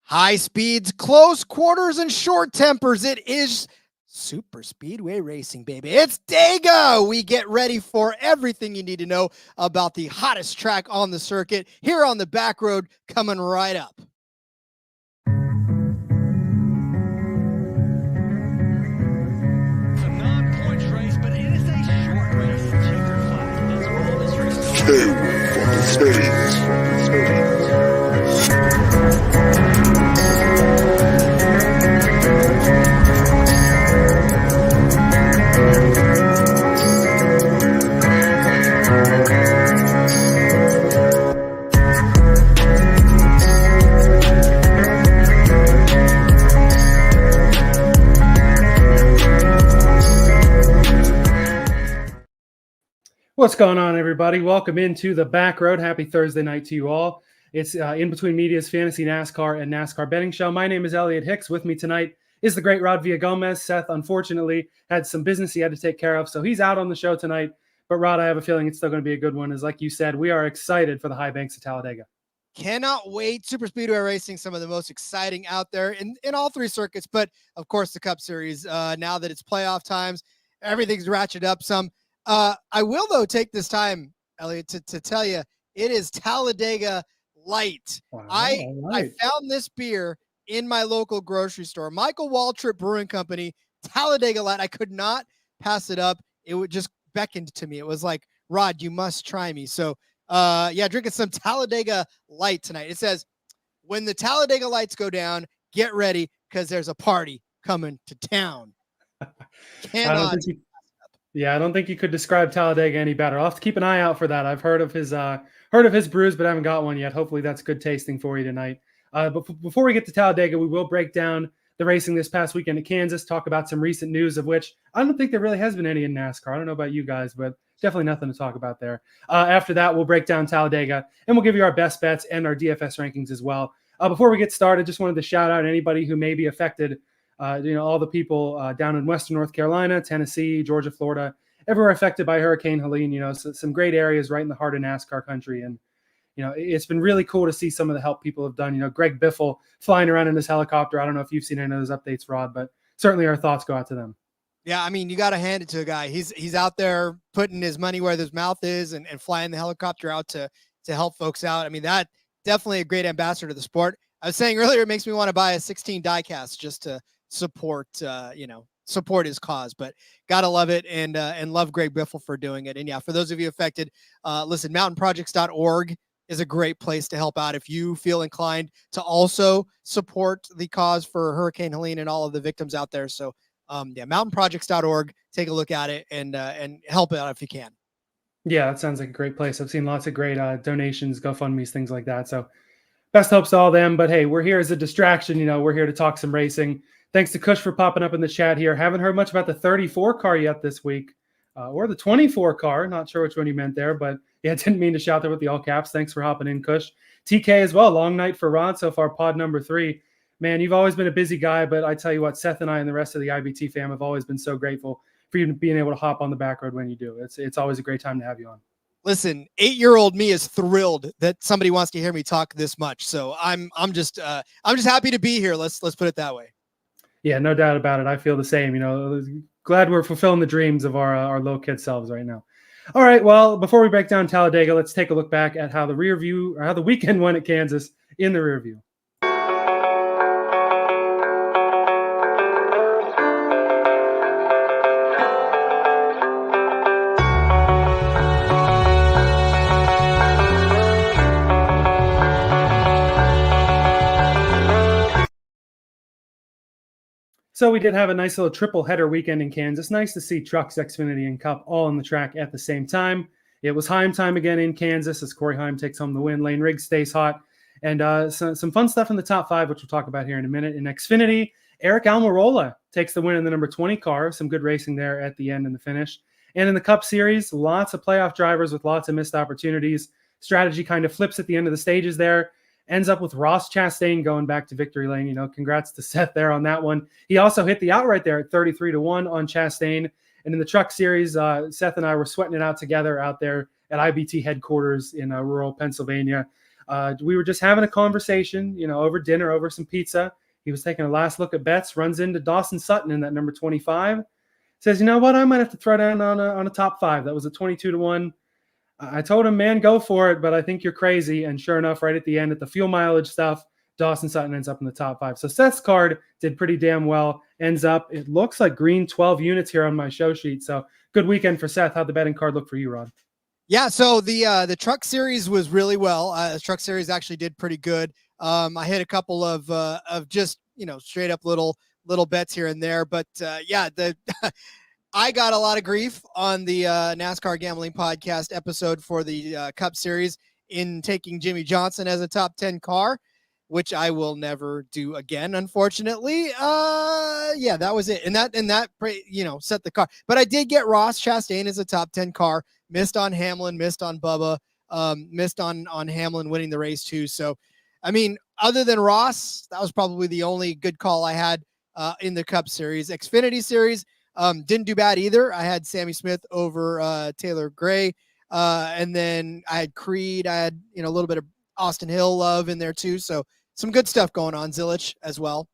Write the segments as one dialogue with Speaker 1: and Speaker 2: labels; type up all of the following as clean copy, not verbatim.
Speaker 1: High speeds, close quarters, and short tempers. It is Superspeedway racing, baby. It's Dega. We get ready for everything you need to know about the hottest track on the circuit here on the Backroad, coming right up.
Speaker 2: It's a non-points race, but it is a short race. Checker flag. That's all this race is.
Speaker 3: Two for the States.
Speaker 4: What's going on, everybody? Welcome into the Backroad. Happy Thursday night to you all. It's In Between Media's Fantasy NASCAR and NASCAR betting show. My name is Elliot Hicks. With me tonight is the great Rod Villagomez. Seth, unfortunately, had some business he had to take care of, so he's out on the show tonight. But Rod, I have a feeling it's still going to be a good one. As like you said, we are excited for the high banks of Talladega.
Speaker 1: Cannot wait. Superspeedway racing, some of the most exciting out there in all three circuits, but of course the Cup Series. Now that it's playoff times, everything's ratcheted up some. I will, though, take this time, Elliot, to tell you it is Talladega Light.
Speaker 4: Wow,
Speaker 1: I
Speaker 4: right.
Speaker 1: found this beer in my local grocery store, Michael Waltrip Brewing Company, Talladega Light. I could not pass it up. It would just beckoned to me. It was like, Rod, you must try me. So, drinking some Talladega Light tonight. It says, when the Talladega lights go down, get ready because there's a party coming to town.
Speaker 4: I don't think you could describe Talladega any better. I'll have to keep an eye out for that. I've heard of his brews, but I haven't got one yet. Hopefully that's good tasting for you tonight. But before we get to Talladega, we will break down the racing this past weekend at Kansas, talk about some recent news, of which I don't think there really has been any in NASCAR. I don't know about you guys, but definitely nothing to talk about there. After that, we'll break down Talladega, and we'll give you our best bets and our DFS rankings as well. Before we get started, just wanted to shout out anybody who may be affected. All the people down in Western North Carolina, Tennessee, Georgia, Florida, everywhere affected by Hurricane Helene. So some great areas right in the heart of NASCAR country. And, it's been really cool to see some of the help people have done. Greg Biffle flying around in his helicopter. I don't know if you've seen any of those updates, Rod, but certainly our thoughts go out to them.
Speaker 1: Yeah, I mean, you got to hand it to a guy. He's out there putting his money where his mouth is and flying the helicopter out to help folks out. I mean, that definitely a great ambassador to the sport. I was saying earlier, it makes me want to buy a 16 diecast just to support his cause, but gotta love it and love Greg Biffle for doing it. And yeah, for those of you affected, listen, mountainprojects.org is a great place to help out if you feel inclined to also support the cause for Hurricane Helene and all of the victims out there. So mountainprojects.org, take a look at it and help out if you can.
Speaker 4: Yeah, that sounds like a great place. I've seen lots of great donations, GoFundMe's, things like that. So best hopes to all them. But hey, we're here as a distraction. We're here to talk some racing. Thanks to Kush for popping up in the chat here. Haven't heard much about the 34 car yet this week, or the 24 car. Not sure which one you meant there, but yeah, didn't mean to shout there with the all caps. Thanks for hopping in, Kush. TK as well. Long night for Rod so far, pod number 3. Man, you've always been a busy guy, but I tell you what, Seth and I and the rest of the IBT fam have always been so grateful for you being able to hop on the Backroad when you do. It's always a great time to have you on.
Speaker 1: Listen, 8-year-old me is thrilled that somebody wants to hear me talk this much. So I'm just happy to be here. Let's put it that way.
Speaker 4: Yeah, no doubt about it. I feel the same. Glad we're fulfilling the dreams of our little kid selves right now. All right, well, before we break down Talladega, let's take a look back at how the weekend went at Kansas in the rear view. So we did have a nice little triple header weekend in Kansas. Nice to see trucks, Xfinity, and Cup all on the track at the same time. It was Heim time again in Kansas as Corey Heim takes home the win. Lane Riggs stays hot. And some fun stuff in the top 5, which we'll talk about here in a minute. In Xfinity, Eric Almirola takes the win in the number 20 car. Some good racing there at the end in the finish. And in the Cup Series, lots of playoff drivers with lots of missed opportunities. Strategy kind of flips at the end of the stages there. Ends up with Ross Chastain going back to victory lane. Congrats to Seth there on that one. He also hit the outright there at 33-1 on Chastain. And in the truck series, Seth and I were sweating it out together out there at IBT headquarters in rural Pennsylvania. We were just having a conversation, over dinner, over some pizza. He was taking a last look at bets, runs into Dawson Sutton in that number 25. Says, you know what? I might have to throw down on a top 5. That was a 22-1. I told him, man, go for it, but I think you're crazy. And sure enough, right at the end, at the fuel mileage stuff, Dawson Sutton ends up in the top 5. So Seth's card did pretty damn well. Ends up, it looks like green 12 units here on my show sheet. So good weekend for Seth. How'd the betting card look for you, Rod?
Speaker 1: Yeah, so the truck series was really well. The truck series actually did pretty good. I hit a couple of just straight up little bets here and there, but yeah, I got a lot of grief on the NASCAR Gambling Podcast episode for the Cup Series in taking Jimmy Johnson as a top 10 car, which I will never do again, unfortunately. Yeah, that was it, and that set the car. But I did get Ross Chastain as a top 10 car. Missed on Hamlin, missed on Bubba, missed on Hamlin winning the race too. So, I mean, other than Ross, that was probably the only good call I had in the Cup Series. Xfinity Series didn't do bad either. I had Sammy Smith over Taylor Gray, and then I had Creed. I had a little bit of Austin Hill love in there too. So some good stuff going on. Zilich as well.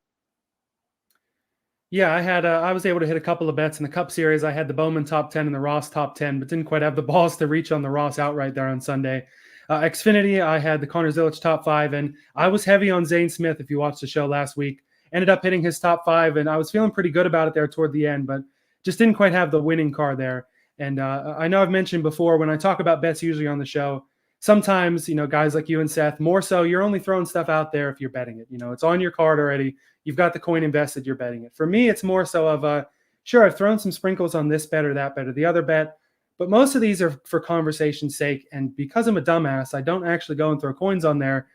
Speaker 4: Yeah, I was able to hit a couple of bets in the Cup Series. I had the Bowman top 10 and the Ross top 10, but didn't quite have the balls to reach on the Ross outright there on Sunday. Xfinity, I had the Connor Zilich top 5, and I was heavy on Zane Smith if you watched the show last week. Ended up hitting his top 5, and I was feeling pretty good about it there toward the end, but just didn't quite have the winning car there. And I know I've mentioned before, when I talk about bets usually on the show, sometimes, guys like you and Seth, more so, you're only throwing stuff out there if you're betting it. It's on your card already. You've got the coin invested, you're betting it. For me, it's more so of sure, I've thrown some sprinkles on this bet or that bet or the other bet, but most of these are for conversation's sake. And because I'm a dumbass, I don't actually go and throw coins on there.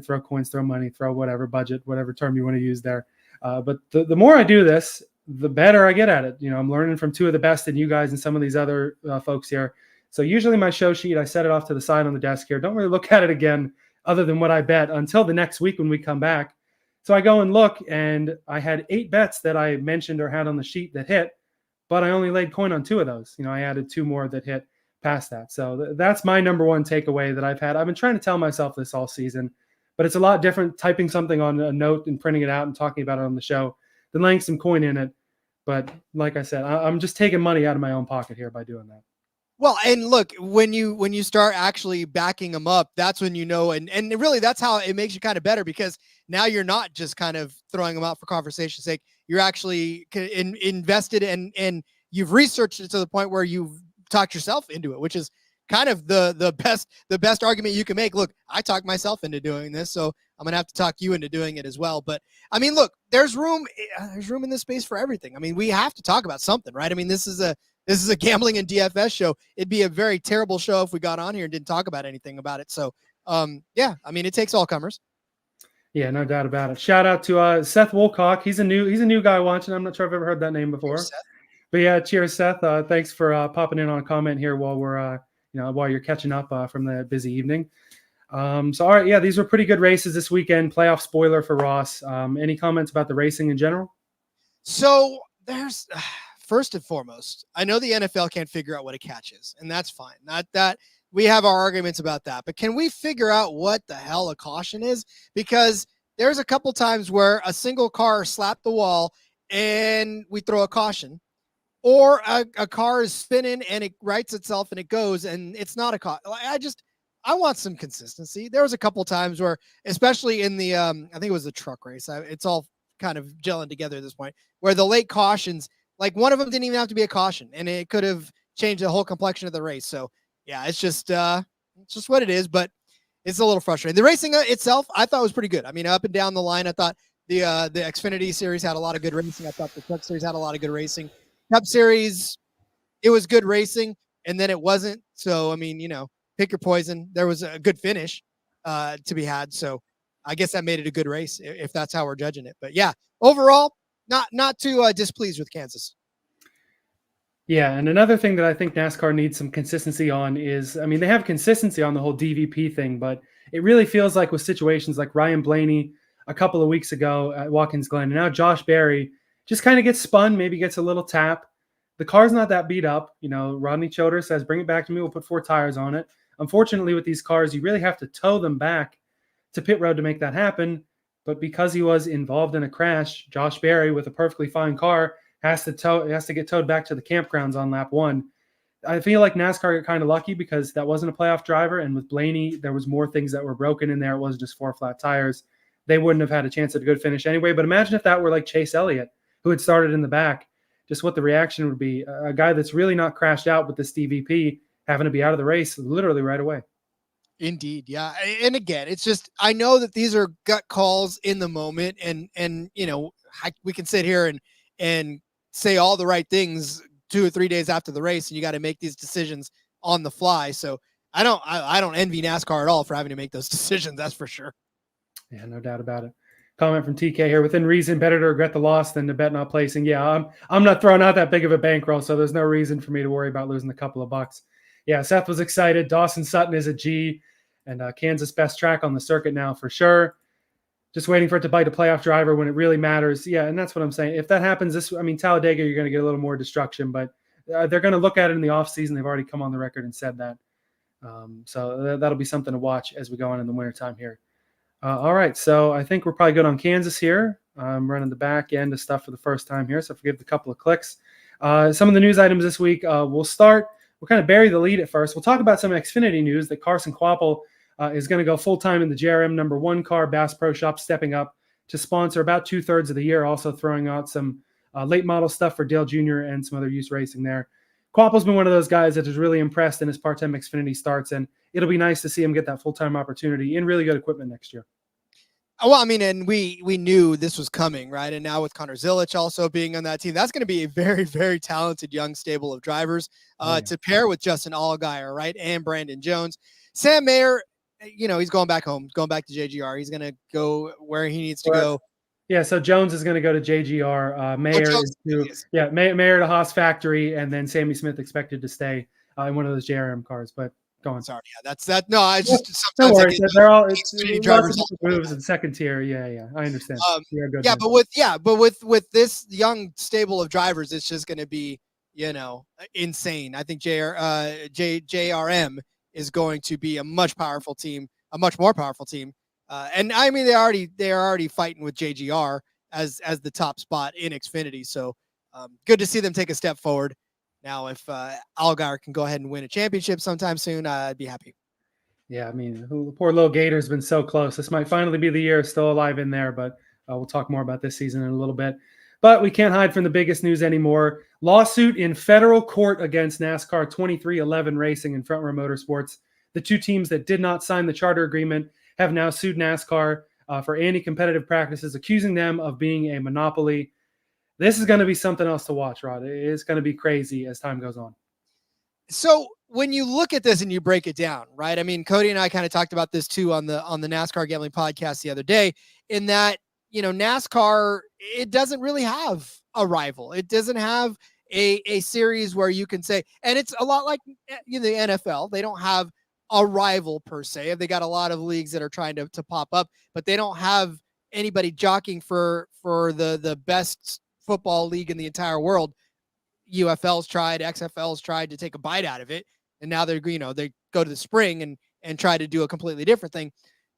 Speaker 4: Throw coins, throw money, throw whatever budget, whatever term you want to use there. But the more I do this, the better I get at it. I'm learning from two of the best in you guys and some of these other folks here. So usually my show sheet, I set it off to the side on the desk here. Don't really look at it again other than what I bet until the next week when we come back. So I go and look, and I had 8 bets that I mentioned or had on the sheet that hit, but I only laid coin on 2 of those. I added 2 more that hit past that. So that's my number one takeaway that I've had. I've been trying to tell myself this all season, but it's a lot different typing something on a note and printing it out and talking about it on the show than laying some coin in it. But like I said, I'm just taking money out of my own pocket here by doing that.
Speaker 1: Well, and look, when you start actually backing them up, that's when and really that's how it makes you kind of better, because now you're not just kind of throwing them out for conversation's sake. You're actually invested and you've researched it to the point where you've talked yourself into it, which is kind of the best argument you can make. Look, I talked myself into doing this, so I'm gonna have to talk you into doing it as well. But I mean, look, there's room in this space for everything. I mean, we have to talk about something, right? I mean, this is a gambling and DFS show. It'd be a very terrible show if we got on here and didn't talk about anything about it. So, yeah, I mean, it takes all comers.
Speaker 4: Yeah, no doubt about it. Shout out to Seth Woolcock. He's a new guy watching. I'm not sure I've ever heard that name before.
Speaker 1: Cheers,
Speaker 4: but yeah, cheers, Seth. Thanks for popping in on a comment here while we're while you're catching up from the busy evening. So all right, yeah, these were pretty good races this weekend. Playoff spoiler for Ross. Any comments about the racing in general?
Speaker 1: So there's. First and foremost, I know the NFL can't figure out what a catch is, and that's fine. Not that we have our arguments about that, but can we figure out what the hell a caution is? Because there's a couple times where a single car slapped the wall and we throw a caution, or a car is spinning and it rights itself and it goes and it's not a caution. I want some consistency. There was a couple times where, especially in the, I think it was the truck race, it's all kind of gelling together at this point, where the late cautions, like one of them didn't even have to be a caution, and it could have changed the whole complexion of the race. So yeah, it's just what it is, but it's a little frustrating. The racing itself, I thought was pretty good. I mean, up and down the line, I thought the Xfinity series had a lot of good racing. I thought the Truck series had a lot of good racing. Cup series, it was good racing, and then it wasn't. So I mean, pick your poison. There was a good finish to be had. So I guess that made it a good race if that's how we're judging it. But yeah, overall, not too displeased with Kansas.
Speaker 4: Yeah, and another thing that I think NASCAR needs some consistency on is, I mean, they have consistency on the whole DVP thing, but it really feels like with situations like Ryan Blaney a couple of weeks ago at Watkins Glen, and now Josh Berry just kind of gets spun, maybe gets a little tap. The car's not that beat up. Rodney Choder says, bring it back to me. We'll put 4 tires on it. Unfortunately, with these cars, you really have to tow them back to pit road to make that happen. But because he was involved in a crash, Josh Berry, with a perfectly fine car, has to get towed back to the campgrounds on lap 1. I feel like NASCAR got kind of lucky because that wasn't a playoff driver, and with Blaney, there was more things that were broken in there. It wasn't just 4 flat tires. They wouldn't have had a chance at a good finish anyway. But imagine if that were like Chase Elliott, who had started in the back, just what the reaction would be. A guy that's really not crashed out with this DVP having to be out of the race literally right away.
Speaker 1: Indeed. Yeah. And again, it's just, I know that these are gut calls in the moment, and, we can sit here and say all the right things 2 or 3 days after the race, and you got to make these decisions on the fly. So I don't envy NASCAR at all for having to make those decisions. That's for sure.
Speaker 4: Yeah, no doubt about it. Comment from TK here. Within reason, better to regret the loss than to bet not placing. Yeah, I'm not throwing out that big of a bankroll, so there's no reason for me to worry about losing a couple of bucks. Yeah, Seth was excited. Dawson Sutton is a G, and Kansas best track on the circuit now for sure. Just waiting for it to bite a playoff driver when it really matters. Yeah, and that's what I'm saying. If that happens, Talladega, you're going to get a little more destruction, but they're going to look at it in the offseason. They've already come on the record and said that. So that'll be something to watch as we go on in the wintertime here. All right, so I think we're probably good on Kansas here. I'm running the back end of stuff for the first time here, so forgive the couple of clicks. Some of the news items this week, we'll kind of bury the lead at first. We'll talk about some Xfinity news that Carson Kvapil is going to go full-time in the JRM number 1 car, Bass Pro Shop, stepping up to sponsor about 2/3 of the year, also throwing out some late model stuff for Dale Jr. and some other used racing there. Kvapil's been one of those guys that has really impressed in his part-time Xfinity starts, and it'll be nice to see him get that full-time opportunity in really good equipment next year.
Speaker 1: Well, I mean, and we knew this was coming, right? And now with Connor Zilic also being on that team, that's going to be a very, very talented young stable of drivers to pair with Justin Allgaier, right? And Brandon Jones. Sam Mayer, he's going back home, going back to JGR. He's going to go where he needs to go.
Speaker 4: Yeah, so Jones is going to go to JGR. Mayer to Haas Factory, and then Sammy Smith expected to stay in one of those JRM cars. But go on.
Speaker 1: Sorry, yeah, that's that. No, I just
Speaker 4: don't worry. They're all drivers moves in second tier. Yeah, I understand.
Speaker 1: But with this young stable of drivers, it's just going to be insane. I think JRM is going to be a much more powerful team. And I mean, they're already fighting with JGR as the top spot in Xfinity. So good to see them take a step forward. Now, if Allgaier can go ahead and win a championship sometime soon, I'd be happy.
Speaker 4: Yeah, I mean, the poor little Gator's been so close. This might finally be the year, still alive in there, but we'll talk more about this season in a little bit. But we can't hide from the biggest news anymore. Lawsuit in federal court against NASCAR 2311 Racing and Front Row Motorsports. The 2 teams that did not sign the charter agreement have now sued NASCAR for anti-competitive practices, accusing them of being a monopoly. This is going to be something else to watch, Rod. It is going to be crazy as time goes on.
Speaker 1: So when you look at this and you break it down, right? I mean, Cody and I kind of talked about this too on the NASCAR Gambling Podcast the other day, in that, NASCAR, it doesn't really have a rival. It doesn't have a series where you can say, and it's a lot like the NFL. They don't have a rival per se. They got a lot of leagues that are trying to pop up, but they don't have anybody jockeying for the best football league in the entire world. UFL's tried, XFL's tried to take a bite out of it, and now they go to the spring and try to do a completely different thing.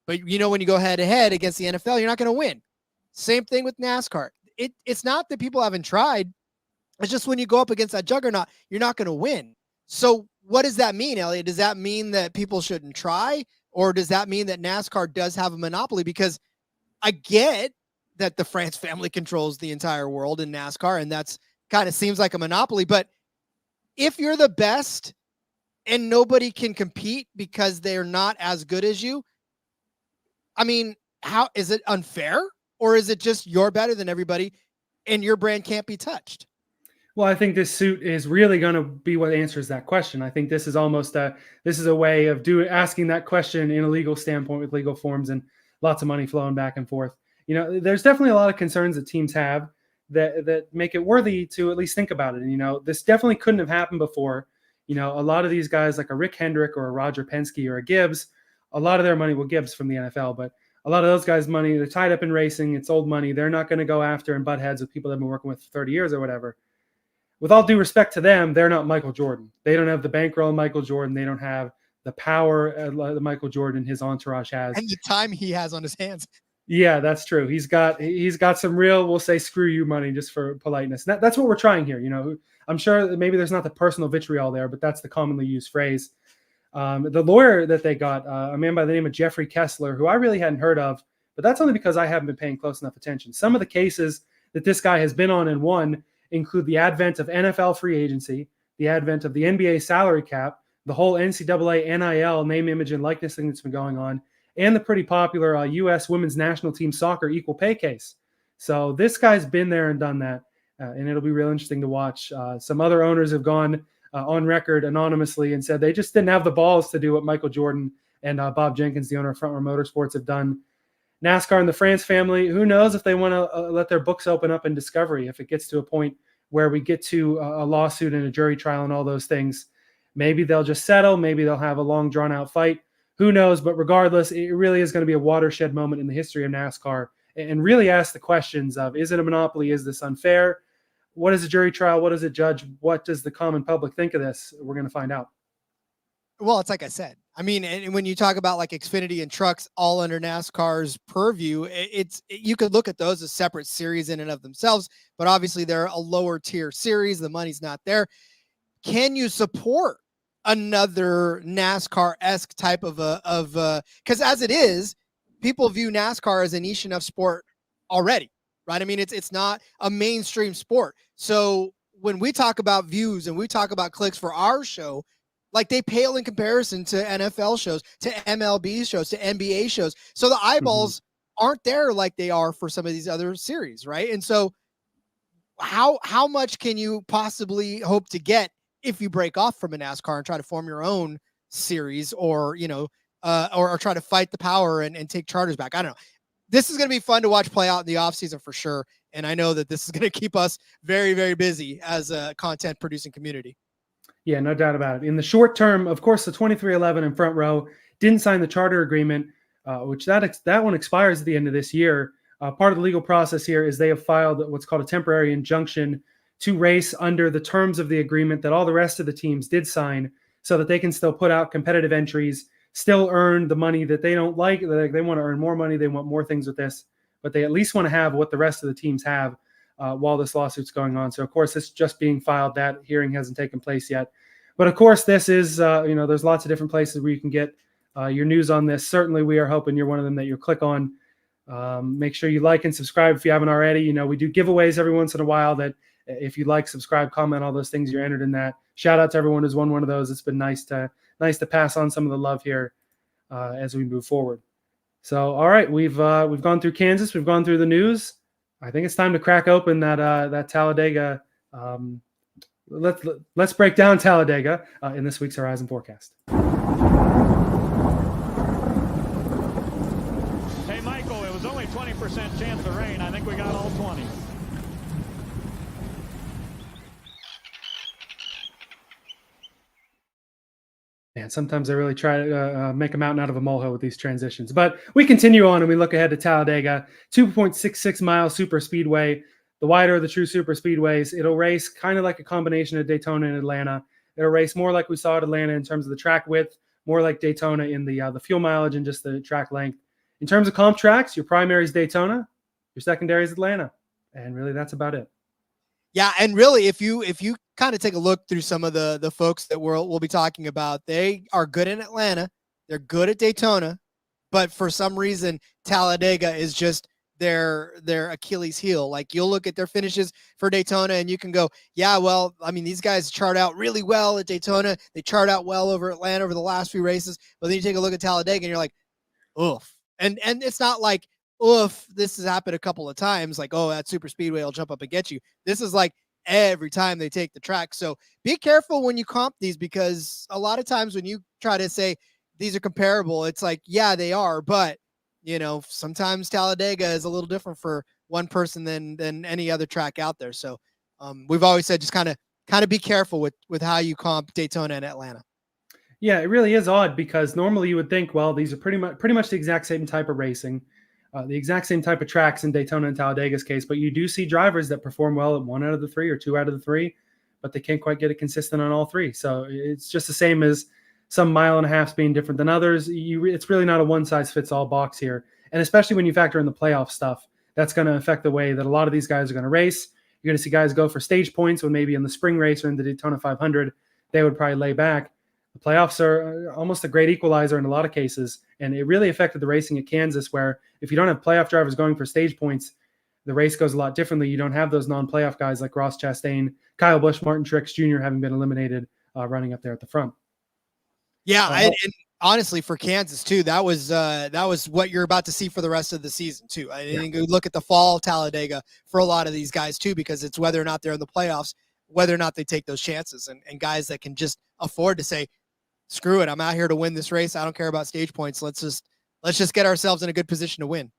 Speaker 1: But when you go head to head against the NFL, you're not going to win. Same thing with NASCAR. It's not that people haven't tried. It's just when you go up against that juggernaut, you're not going to win. So what does that mean, Elliot? Does that mean that people shouldn't try, or does that mean that NASCAR does have a monopoly? Because I get that the France family controls the entire world in NASCAR, and that's kind of seems like a monopoly. But if you're the best and nobody can compete because they're not as good as you, I mean, how is it unfair? Or is it just you're better than everybody and your brand can't be touched?
Speaker 4: Well, I think this suit is really going to be what answers that question. I think this is almost a way of asking that question in a legal standpoint with legal forms and lots of money flowing back and forth. There's definitely a lot of concerns that teams have that make it worthy to at least think about it. And, this definitely couldn't have happened before. A lot of these guys like a Rick Hendrick or a Roger Penske or a Gibbs, a lot of their money, Gibbs from the NFL, but a lot of those guys' money, they're tied up in racing. It's old money. They're not going to go after and butt heads with people they've been working with for 30 years or whatever. With all due respect to them, they're not Michael Jordan. They don't have the bankroll of Michael Jordan. They don't have the power that Michael Jordan, his entourage has.
Speaker 1: And the time he has on his hands.
Speaker 4: Yeah, that's true. He's got some real, we'll say, screw you money, just for politeness. That's what we're trying here. I'm sure that maybe there's not the personal vitriol there, but that's the commonly used phrase. The lawyer that they got, a man by the name of Jeffrey Kessler, who I really hadn't heard of, but that's only because I haven't been paying close enough attention. Some of the cases that this guy has been on and won include the advent of NFL free agency, the advent of the NBA salary cap, the whole NCAA NIL name, image, and likeness thing that's been going on, and the pretty popular U.S. women's national team soccer equal pay case. So this guy's been there and done that, and it'll be real interesting to watch. Some other owners have gone on record anonymously and said they just didn't have the balls to do what Michael Jordan and Bob Jenkins, the owner of Front Row Motorsports, have done. NASCAR and the France family, who knows if they want to let their books open up in discovery, if it gets to a point where we get to a lawsuit and a jury trial and all those things. Maybe they'll just settle. Maybe they'll have a long, drawn-out fight. Who knows? But regardless, it really is going to be a watershed moment in the history of NASCAR, and really ask the questions of, is it a monopoly? Is this unfair? What is a jury trial? What does it judge? What does the common public think of this? We're going to find out.
Speaker 1: Well, it's like I said. I mean, and when you talk about like Xfinity and trucks all under NASCAR's purview, you could look at those as separate series in and of themselves, but obviously they're a lower tier series. The money's not there. Can you support another NASCAR-esque type of because as it is, people view NASCAR as a niche enough sport already, right? I mean, it's not a mainstream sport. So when we talk about views and we talk about clicks for our show, like they pale in comparison to NFL shows, to MLB shows, to NBA shows. So the eyeballs aren't there like they are for some of these other series, right? And so how much can you possibly hope to get if you break off from a NASCAR and try to form your own series, or or try to fight the power and take charters back? I don't know. This is going to be fun to watch play out in the offseason for sure. And I know that this is going to keep us very, very busy as a content producing community.
Speaker 4: Yeah, no doubt about it. In the short term, of course, the 2311 and Front Row didn't sign the charter agreement, which that one expires at the end of this year. Part of the legal process here is they have filed what's called a temporary injunction to race under the terms of the agreement that all the rest of the teams did sign, so that they can still put out competitive entries, still earn the money that they don't like. They want to earn more money. They want more things with this, but they at least want to have what the rest of the teams have while this lawsuit's going on. So, of course, it's just being filed. That hearing hasn't taken place yet. But, of course, this is, there's lots of different places where you can get your news on this. Certainly, we are hoping you're one of them that you'll click on. Make sure you like and subscribe if you haven't already. We do giveaways every once in a while that if you like, subscribe, comment, all those things, you're entered in that. Shout out to everyone who's won one of those. It's been nice to pass on some of the love here as we move forward. So, all right, we've gone through Kansas. We've gone through the news. I think it's time to crack open that Talladega. Let's break down Talladega in this week's Horizon Forecast.
Speaker 2: Hey, Michael, it was only 20% chance of rain. I think we got all 20.
Speaker 4: And sometimes I really try to make a mountain out of a molehill with these transitions. But we continue on and we look ahead to Talladega, 2.66 mile super speedway. The wider of the true super speedways, it'll race kind of like a combination of Daytona and Atlanta. It'll race more like we saw at Atlanta in terms of the track width, more like Daytona in the fuel mileage and just the track length. In terms of comp tracks, your primary is Daytona, your secondary is Atlanta. And really, that's about it.
Speaker 1: Yeah, and really, if you kind of take a look through some of the folks that we'll be talking about, they are good in Atlanta, they're good at Daytona, but for some reason, Talladega is just their Achilles heel. Like, you'll look at their finishes for Daytona and you can go, yeah, well, I mean, these guys chart out really well at Daytona. They chart out well over Atlanta over the last few races, but then you take a look at Talladega and you're like, oof. And it's not like, oof, this has happened a couple of times, like, oh, that super speedway will jump up and get you. This is like every time they take the track. So be careful when you comp these, because a lot of times when you try to say these are comparable, it's like, yeah, they are, but sometimes Talladega is a little different for one person than any other track out there. So we've always said just kind of be careful with how you comp Daytona and Atlanta.
Speaker 4: Yeah, it really is odd, because normally you would think, well, these are pretty much the exact same type of racing, the exact same type of tracks in Daytona and Talladega's case, but you do see drivers that perform well at 1 out of the 3 or 2 out of the 3, but they can't quite get it consistent on all 3. So it's just the same as some mile and a half being different than others. It's really not a one size fits all box here. And especially when you factor in the playoff stuff, that's going to affect the way that a lot of these guys are going to race. You're going to see guys go for stage points when maybe in the spring race or in the Daytona 500, they would probably lay back. The playoffs are almost a great equalizer in a lot of cases. And it really affected the racing at Kansas, where if you don't have playoff drivers going for stage points, the race goes a lot differently. You don't have those non-playoff guys like Ross Chastain, Kyle Busch, Martin Truex Jr. having been eliminated running up there at the front.
Speaker 1: Yeah, and honestly, for Kansas too, that was what you're about to see for the rest of the season too. I think you look at the fall Talladega for a lot of these guys too, because it's whether or not they're in the playoffs, whether or not they take those chances, and guys that can just afford to say, screw it, I'm out here to win this race. I don't care about stage points. Let's just get ourselves in a good position to win.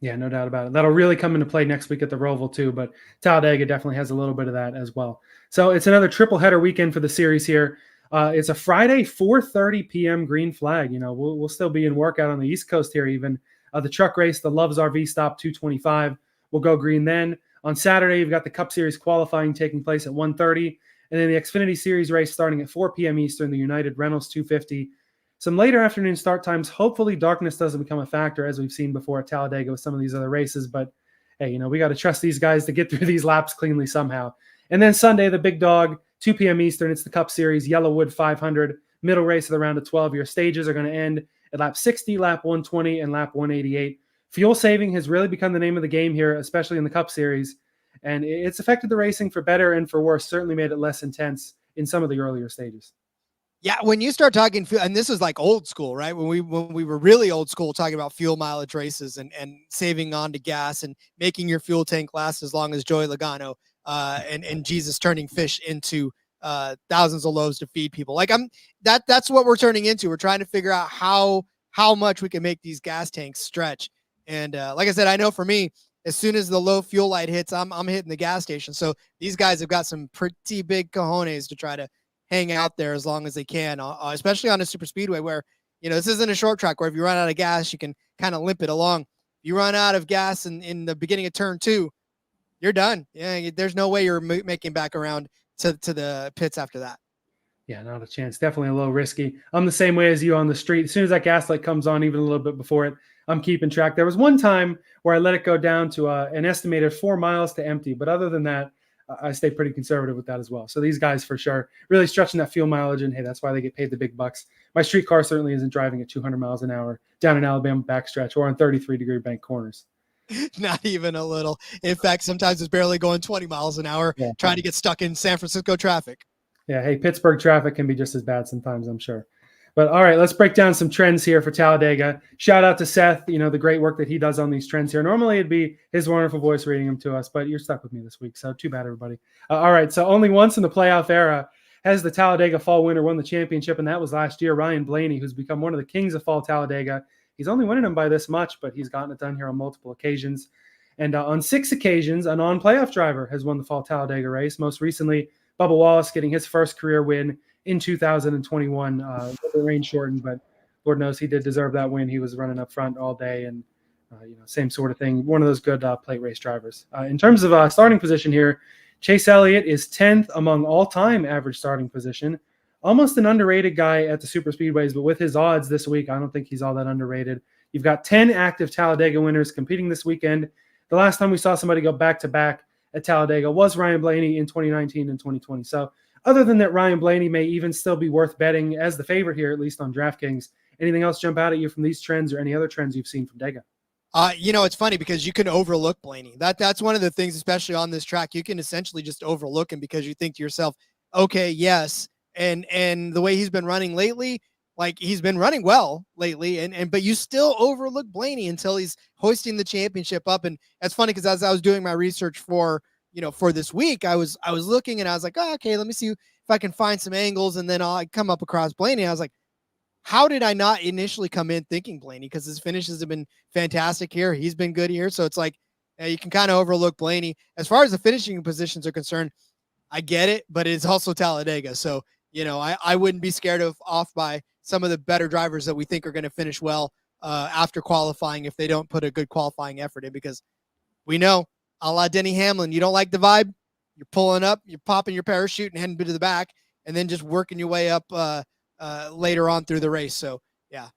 Speaker 1: Yeah,
Speaker 4: no doubt about it. That'll really come into play next week at the Roval too, but Talladega definitely has a little bit of that as well. So it's another triple header weekend for the series here. It's a Friday, 4:30 p.m. green flag. We'll still be in workout on the East Coast here even. The truck race, the Love's RV Stop 225, will go green then. On Saturday, you've got the Cup Series qualifying taking place at 1:30, and then the Xfinity Series race starting at 4 p.m. Eastern, the United Reynolds 250. Some later afternoon start times. Hopefully darkness doesn't become a factor, as we've seen before at Talladega with some of these other races. But, hey, we got to trust these guys to get through these laps cleanly somehow. And then Sunday, the big dog, 2 p.m. Eastern, it's the Cup Series, YellaWood 500. Middle race of the round of 12. Your stages are going to end at lap 60, lap 120, and lap 188. Fuel saving has really become the name of the game here, especially in the Cup Series. And it's affected the racing for better and for worse, certainly made it less intense in some of the earlier stages.
Speaker 1: Yeah, when you start talking, and this is like old school, right? When we were really old school talking about fuel mileage races and saving on to gas and making your fuel tank last as long as Joey Logano and Jesus turning fish into thousands of loaves to feed people. Like that's what we're turning into. We're trying to figure out how much we can make these gas tanks stretch. And like I said, I know for me, as soon as the low fuel light hits, I'm hitting the gas station. So these guys have got some pretty big cojones to try to hang out there as long as they can, especially on a super speedway where, this isn't a short track where if you run out of gas, you can kind of limp it along. If you run out of gas in the beginning of turn 2, you're done. Yeah, there's no way you're making back around to the pits after that.
Speaker 4: Yeah, not a chance. Definitely a little risky. I'm the same way as you on the street. As soon as that gas light comes on, even a little bit before it, I'm keeping track. There was one time where I let it go down to an estimated 4 miles to empty. But other than that, I stay pretty conservative with that as well. So these guys for sure really stretching that fuel mileage, and hey, that's why they get paid the big bucks. My street car certainly isn't driving at 200 miles an hour down an Alabama backstretch or on 33-degree bank corners.
Speaker 1: Not even a little. In fact, sometimes it's barely going 20 miles an hour trying to get stuck in San Francisco traffic.
Speaker 4: Yeah, hey, Pittsburgh traffic can be just as bad sometimes, I'm sure. But all right, let's break down some trends here for Talladega. Shout out to Seth, the great work that he does on these trends here. Normally it'd be his wonderful voice reading them to us, but you're stuck with me this week, so too bad, everybody. All right, so only once in the playoff era has the Talladega fall winner won the championship, and that was last year. Ryan Blaney, who's become one of the kings of fall Talladega. He's only winning them by this much, but he's gotten it done here on multiple occasions. And on 6 occasions, a non-playoff driver has won the fall Talladega race. Most recently, Bubba Wallace getting his first career win in 2021. The rain shortened, but Lord knows he did deserve that win. He was running up front all day, and same sort of thing. One of those good plate race drivers. In terms of starting position here, Chase Elliott is 10th among all-time average starting position. Almost an underrated guy at the super speedways, but with his odds this week, I don't think he's all that underrated. You've got 10 active Talladega winners competing this weekend. The last time we saw somebody go back-to-back at Talladega was Ryan Blaney in 2019 and 2020. So other than that, Ryan Blaney may even still be worth betting as the favorite here, at least on DraftKings. Anything else jump out at you from these trends or any other trends you've seen from Dega?
Speaker 1: It's funny because you can overlook Blaney. That's one of the things, especially on this track, you can essentially just overlook him because you think to yourself, okay, yes. And the way he's been running lately, like he's been running well lately, but you still overlook Blaney until he's hoisting the championship up. And that's funny because as I was doing my research for this week, I was looking and I was like, oh, okay, let me see if I can find some angles. And then I come up across Blaney. I was like, how did I not initially come in thinking Blaney? Because his finishes have been fantastic here. He's been good here. So it's like, you can kind of overlook Blaney. As far as the finishing positions are concerned, I get it, but it's also Talladega. So, I wouldn't be scared off by some of the better drivers that we think are going to finish well after qualifying if they don't put a good qualifying effort in, because we know, a la Denny Hamlin, you don't like the vibe, you're pulling up, you're popping your parachute and heading to the back, and then just working your way up later on through the race. So yeah.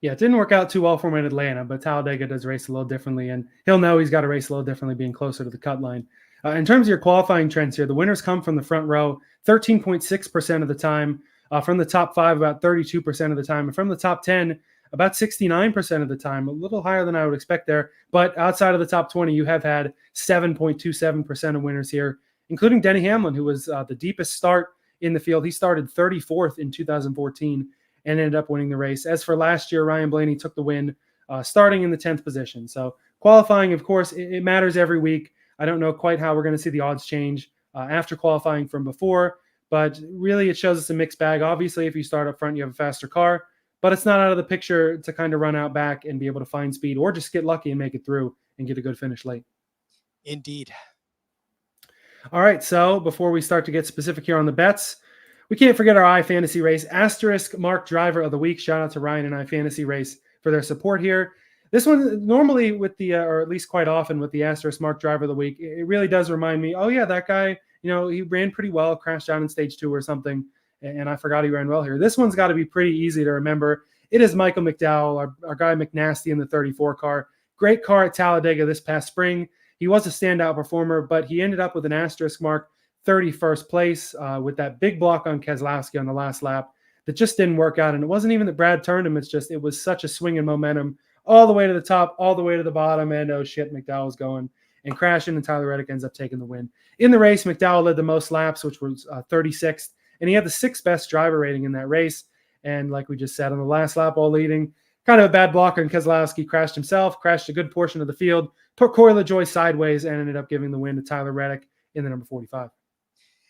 Speaker 4: Yeah, it didn't work out too well for him in Atlanta, but Talladega does race a little differently, and he'll know he's got to race a little differently being closer to the cut line. In terms of your qualifying trends here, the winners come from the front row 13.6% of the time, from the top 5 about 32% of the time, and from the top 10 about 69% of the time, a little higher than I would expect there. But outside of the top 20, you have had 7.27% of winners here, including Denny Hamlin, who was the deepest start in the field. He started 34th in 2014 and ended up winning the race. As for last year, Ryan Blaney took the win, starting in the 10th position. So qualifying, of course, it matters every week. I don't know quite how we're going to see the odds change after qualifying from before, but really it shows us a mixed bag. Obviously, if you start up front, you have a faster car, but it's not out of the picture to kind of run out back and be able to find speed or just get lucky and make it through and get a good finish late.
Speaker 1: Indeed.
Speaker 4: All right, so before we start to get specific here on the bets, we can't forget our iFantasy race. Asterisk Mark Driver of the Week. Shout out to Ryan and iFantasy race for their support here. This one, normally with the, or at least quite often with the Asterisk Mark Driver of the Week, it really does remind me, oh yeah, that guy, he ran pretty well, crashed out in stage 2 or something, and I forgot he ran well here. This one's got to be pretty easy to remember. It is Michael McDowell, our guy McNasty in the 34 car. Great car at Talladega this past spring. He was a standout performer, but he ended up with an asterisk mark, 31st place, with that big block on Keselowski on the last lap that just didn't work out. And it wasn't even that Brad turned him. It's just, it was such a swing in momentum all the way to the top, all the way to the bottom. And oh shit, McDowell's going and crashing, and Tyler Reddick ends up taking the win. In the race, McDowell led the most laps, which was 36th. And he had the 6th best driver rating in that race. And like we just said, on the last lap, all leading, kind of a bad blocker, and Keselowski crashed himself, crashed a good portion of the field, took Corey LaJoie sideways, and ended up giving the win to Tyler Reddick in the number 45.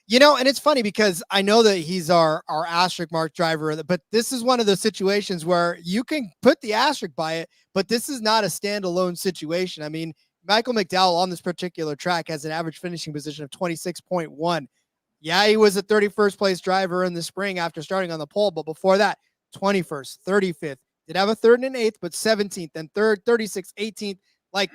Speaker 1: And it's funny because I know that he's our asterisk mark driver, but this is one of those situations where you can put the asterisk by it, but this is not a standalone situation. I mean, Michael McDowell on this particular track has an average finishing position of 26.1. Yeah, he was a 31st place driver in the spring after starting on the pole, but before that, 21st, 35th, did have a 3rd and an 8th, but 17th and 3rd, 36th, 18th. Like,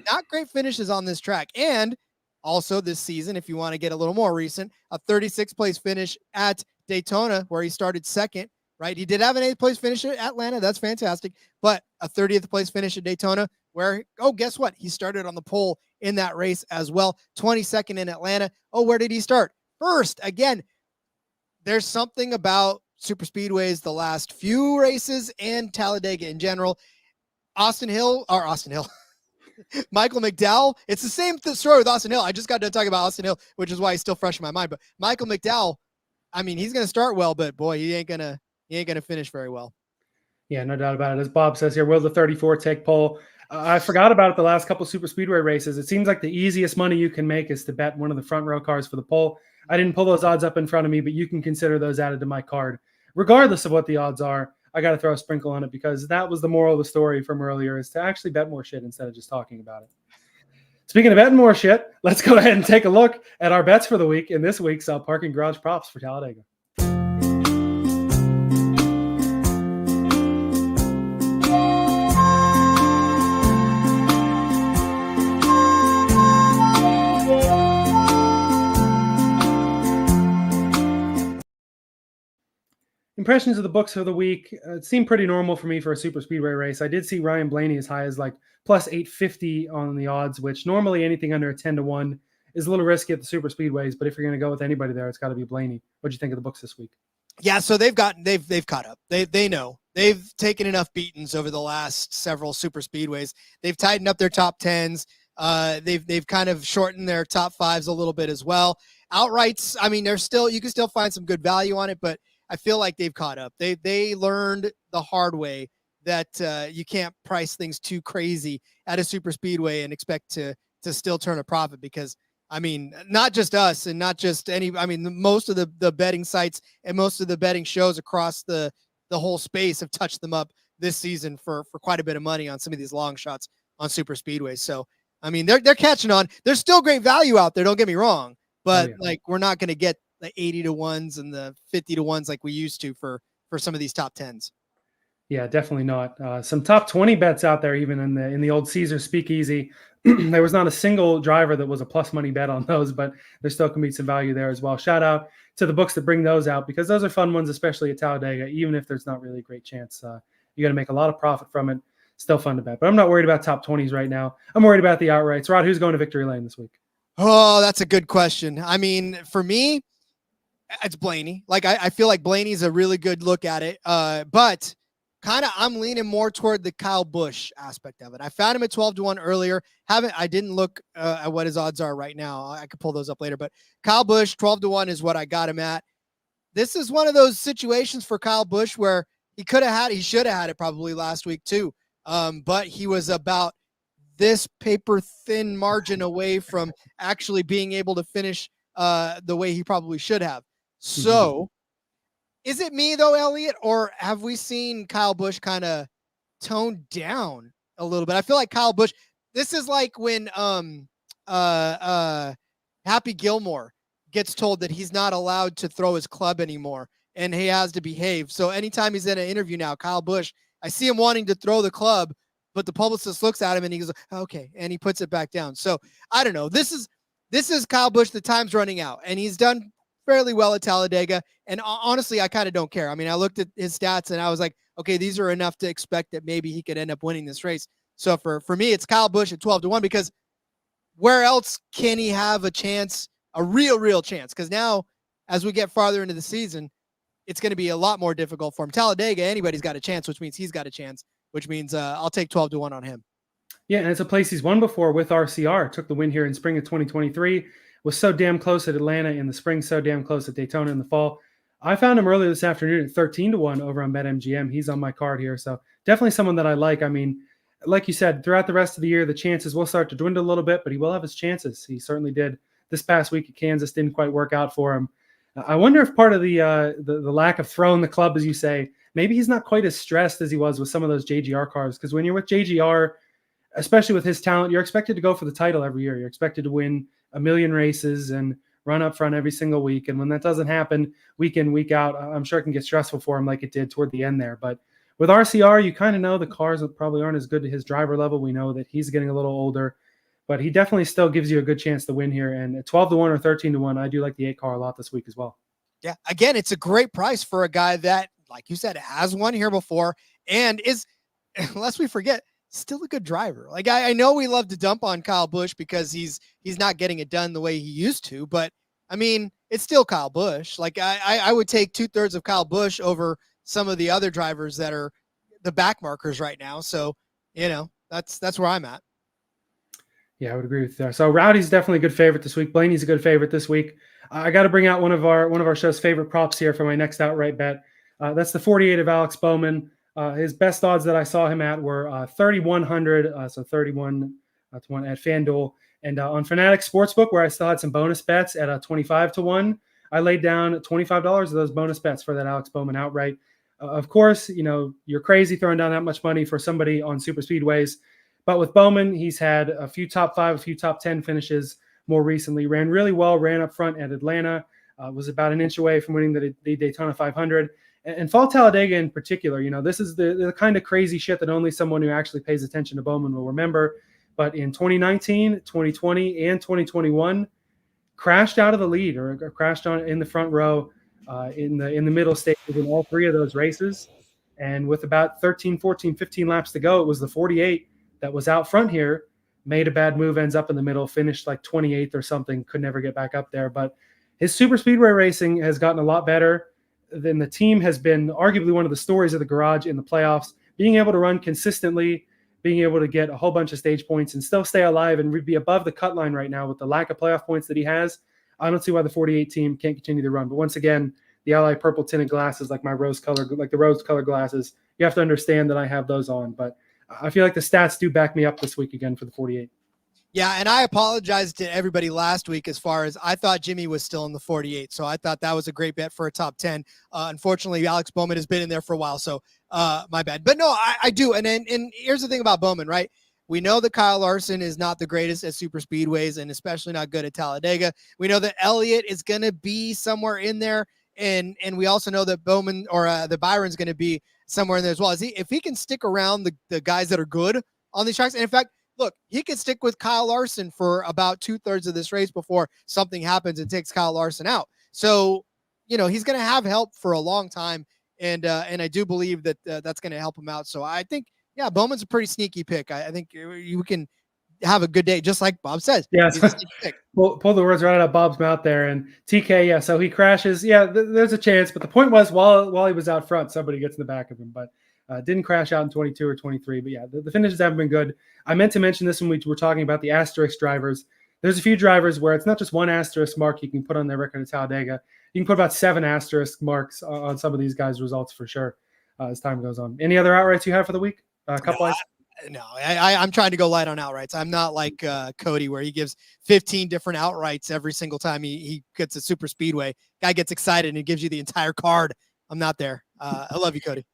Speaker 1: not great finishes on this track. And also this season, if you want to get a little more recent, a 36th place finish at Daytona where he started 2nd, right? He did have an 8th place finish at Atlanta. That's fantastic. But a 30th place finish at Daytona where, oh, guess what? He started on the pole in that race as well. 22nd in Atlanta. Oh, where did he start? 1st. Again, there's something about Superspeedways the last few races and Talladega in general. Michael McDowell, it's the same story with Austin Hill. I just got done talking about Austin Hill, which is why he's still fresh in my mind. But Michael McDowell, I mean, he's going to start well, but boy, he ain't gonna finish very well.
Speaker 4: Yeah, no doubt about it. As Bob says here, will the 34 take pole? I forgot about it the last couple Superspeedway races. It seems like the easiest money you can make is to bet one of the front row cars for the pole. I didn't pull those odds up in front of me, but you can consider those added to my card. Regardless of what the odds are, I got to throw a sprinkle on it because that was the moral of the story from earlier, is to actually bet more shit instead of just talking about it. Speaking of betting more shit, let's go ahead and take a look at our bets for the week in this week's Parking Garage Props for Talladega. Impressions of the books for the week. It seemed pretty normal for me for a super speedway race. I did see Ryan Blaney as high as like plus 850 on the odds, which normally anything under a 10-1 is a little risky at the super speedways. But if you're going to go with anybody there, it's got to be Blaney. What'd you think of the books this week?
Speaker 1: Yeah, so they've caught up. They know they've taken enough beatings over the last several super speedways. They've tightened up their top 10s. They've kind of shortened their top 5s a little bit as well. Outrights, I mean, you can still find some good value on it, but I feel like they've caught up. They learned the hard way that you can't price things too crazy at a super speedway and expect to still turn a profit, because I mean, not just us and not just most of the betting sites and most of the betting shows across the whole space have touched them up this season for quite a bit of money on some of these long shots on super speedways. So, I mean, they're catching on. There's still great value out there. Don't get me wrong, but like, we're not going to get the 80-1s and the 50-1s like we used to for some of these top 10s.
Speaker 4: Yeah, definitely not. Some top 20 bets out there, even in the old Caesar Speakeasy. There was not a single driver that was a plus money bet on those, but there still can be some value there as well. Shout out to the books that bring those out, because those are fun ones, especially at Talladega. Even if there's not really a great chance, you got to make a lot of profit from it. Still fun to bet, but I'm not worried about top 20s right now. I'm worried about the outrights. Rod, who's going to victory lane this week?
Speaker 1: Oh, that's a good question. I mean, for me, it's Blaney. Like I feel like Blaney's a really good look at it. But kind of I'm leaning more toward the Kyle Busch aspect of it. I found him at 12-1 earlier. I didn't look at what his odds are right now. I could pull those up later, but Kyle Busch 12-1 is what I got him at. This is one of those situations for Kyle Busch where he should have had it probably last week too. But he was about this paper thin margin away from actually being able to finish the way he probably should have. So is it me though, Elliot, or have we seen Kyle Busch kind of toned down a little bit? I feel like Kyle Busch, this is like when Happy Gilmore gets told that he's not allowed to throw his club anymore and he has to behave. So anytime he's in an interview now, Kyle Busch, I see him wanting to throw the club, but the publicist looks at him and he goes, okay, and he puts it back down. So I don't know. This is Kyle Busch. The time's running out, and he's done fairly well at Talladega. And honestly, I kind of don't care. I mean, I looked at his stats and I was like, okay, these are enough to expect that maybe he could end up winning this race. So for me, it's Kyle Busch at 12-1, because where else can he have a chance, a real chance? Because now, as we get farther into the season, it's going to be a lot more difficult for him. Talladega, anybody's got a chance, which means he's got a chance, which means I'll take 12-1 on him. Yeah,
Speaker 4: and it's a place he's won before with RCR. Took the win here in spring of 2023. Was so damn close at Atlanta in the spring, so damn close at Daytona in the fall. I found him earlier this afternoon at 13-1 over on BetMGM. He's on my card here, so definitely someone that I like. I mean, like you said, throughout the rest of the year, the chances will start to dwindle a little bit, but he will have his chances. He certainly did. This past week at Kansas didn't quite work out for him. I wonder if part of the lack of throwing the club, as you say, maybe he's not quite as stressed as he was with some of those JGR cars, because when you're with JGR, especially with his talent, you're expected to go for the title every year. You're expected to win a million races and run up front every single week. And when that doesn't happen week in, week out, I'm sure it can get stressful for him like it did toward the end there. But with RCR, you kind of know the cars probably aren't as good to his driver level. We know that he's getting a little older, but he definitely still gives you a good chance to win here. And at 12-1 or 13-1, I do like the 8 car a lot this week as well.
Speaker 1: Yeah, again, it's a great price for a guy that, like you said, has won here before and is, unless we forget, still a good driver. Like I know we love to dump on Kyle Busch because he's not getting it done the way he used to, but I mean, it's still Kyle Busch. Like I would take 2/3 of Kyle Busch over some of the other drivers that are the back markers right now. So, that's where I'm at.
Speaker 4: Yeah, I would agree with that. So Rowdy's definitely a good favorite this week. Blaney's a good favorite this week. I got to bring out one of our show's favorite props here for my next outright bet. That's the 48 of Alex Bowman. His best odds that I saw him at were 3,100, so 31 to 1 at FanDuel. And on Fanatics Sportsbook, where I still had some bonus bets at 25-1, I laid down $25 of those bonus bets for that Alex Bowman outright. Of course, you're crazy throwing down that much money for somebody on Superspeedways. But with Bowman, he's had a few top 5, a few top 10 finishes more recently. Ran really well, ran up front at Atlanta, was about an inch away from winning the Daytona 500. And Fall Talladega in particular, this is the kind of crazy shit that only someone who actually pays attention to Bowman will remember. But in 2019, 2020, and 2021, crashed out of the lead or crashed on in the front row in the middle stages in all 3 of those races. And with about 13, 14, 15 laps to go, it was the 48 that was out front here, made a bad move, ends up in the middle, finished like 28th or something, could never get back up there. But his super speedway racing has gotten a lot better. Then the team has been arguably one of the stories of the garage in the playoffs, being able to run consistently, being able to get a whole bunch of stage points and still stay alive and be above the cut line right now with the lack of playoff points that he has. I don't see why the 48 team can't continue to run. But once again, the Ally purple tinted glasses, like the rose color glasses, you have to understand that I have those on. But I feel like the stats do back me up this week again for the 48.
Speaker 1: Yeah, and I apologized to everybody last week as far as I thought Jimmy was still in the 48. So I thought that was a great bet for a top 10. Unfortunately, Alex Bowman has been in there for a while, so my bad. But no, I do. And here's the thing about Bowman, right? We know that Kyle Larson is not the greatest at super speedways and especially not good at Talladega. We know that Elliott is going to be somewhere in there. And we also know that Bowman or the Byron's going to be somewhere in there as well. If he can stick around the guys that are good on these tracks, and in fact, look, he could stick with Kyle Larson for about 2/3 of this race before something happens and takes Kyle Larson out. So, he's going to have help for a long time, and I do believe that that's going to help him out. So I think, yeah, Bowman's a pretty sneaky pick. I think you can have a good day, just like Bob says.
Speaker 4: Yeah,
Speaker 1: He's a sneaky pick.
Speaker 4: pull the words right out of Bob's mouth there. And TK, yeah, so he crashes. Yeah, there's a chance, but the point was while he was out front, somebody gets in the back of him, but didn't crash out in 22 or 23. But yeah, the finishes haven't been good. I meant to mention this when we were talking about the Asterisk drivers. There's a few drivers where it's not just one asterisk mark you can put on their record at Talladega. You can put about 7 asterisk marks on some of these guys' results for sure as time goes on. Any other outrights you have for the week? A couple.
Speaker 1: I'm trying to go light on outrights. I'm not like Cody, where he gives 15 different outrights every single time he gets a super speedway. Guy gets excited and he gives you the entire card. I'm not there. I love you, Cody.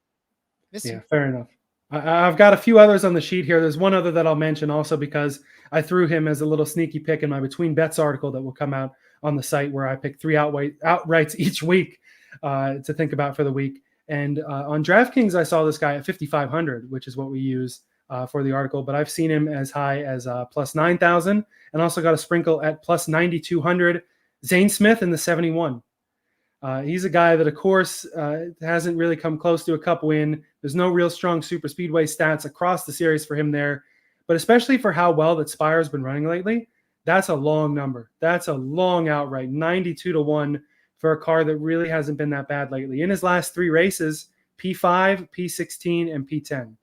Speaker 4: Yeah, fair enough. I've got a few others on the sheet here. There's one other that I'll mention also because I threw him as a little sneaky pick in my Between Bets article that will come out on the site, where I pick 3 outrights each week to think about for the week. And on DraftKings, I saw this guy at 5,500, which is what we use for the article. But I've seen him as high as plus 9,000, and also got a sprinkle at plus 9,200. Zane Smith in the 71. He's a guy that, of course, hasn't really come close to a Cup win. There's no real strong super speedway stats across the series for him there, but especially for how well that Spire's been running lately, that's a long number. That's a long outright, 92-1 for a car that really hasn't been that bad lately. In his last 3 races, P5, P16, and P10.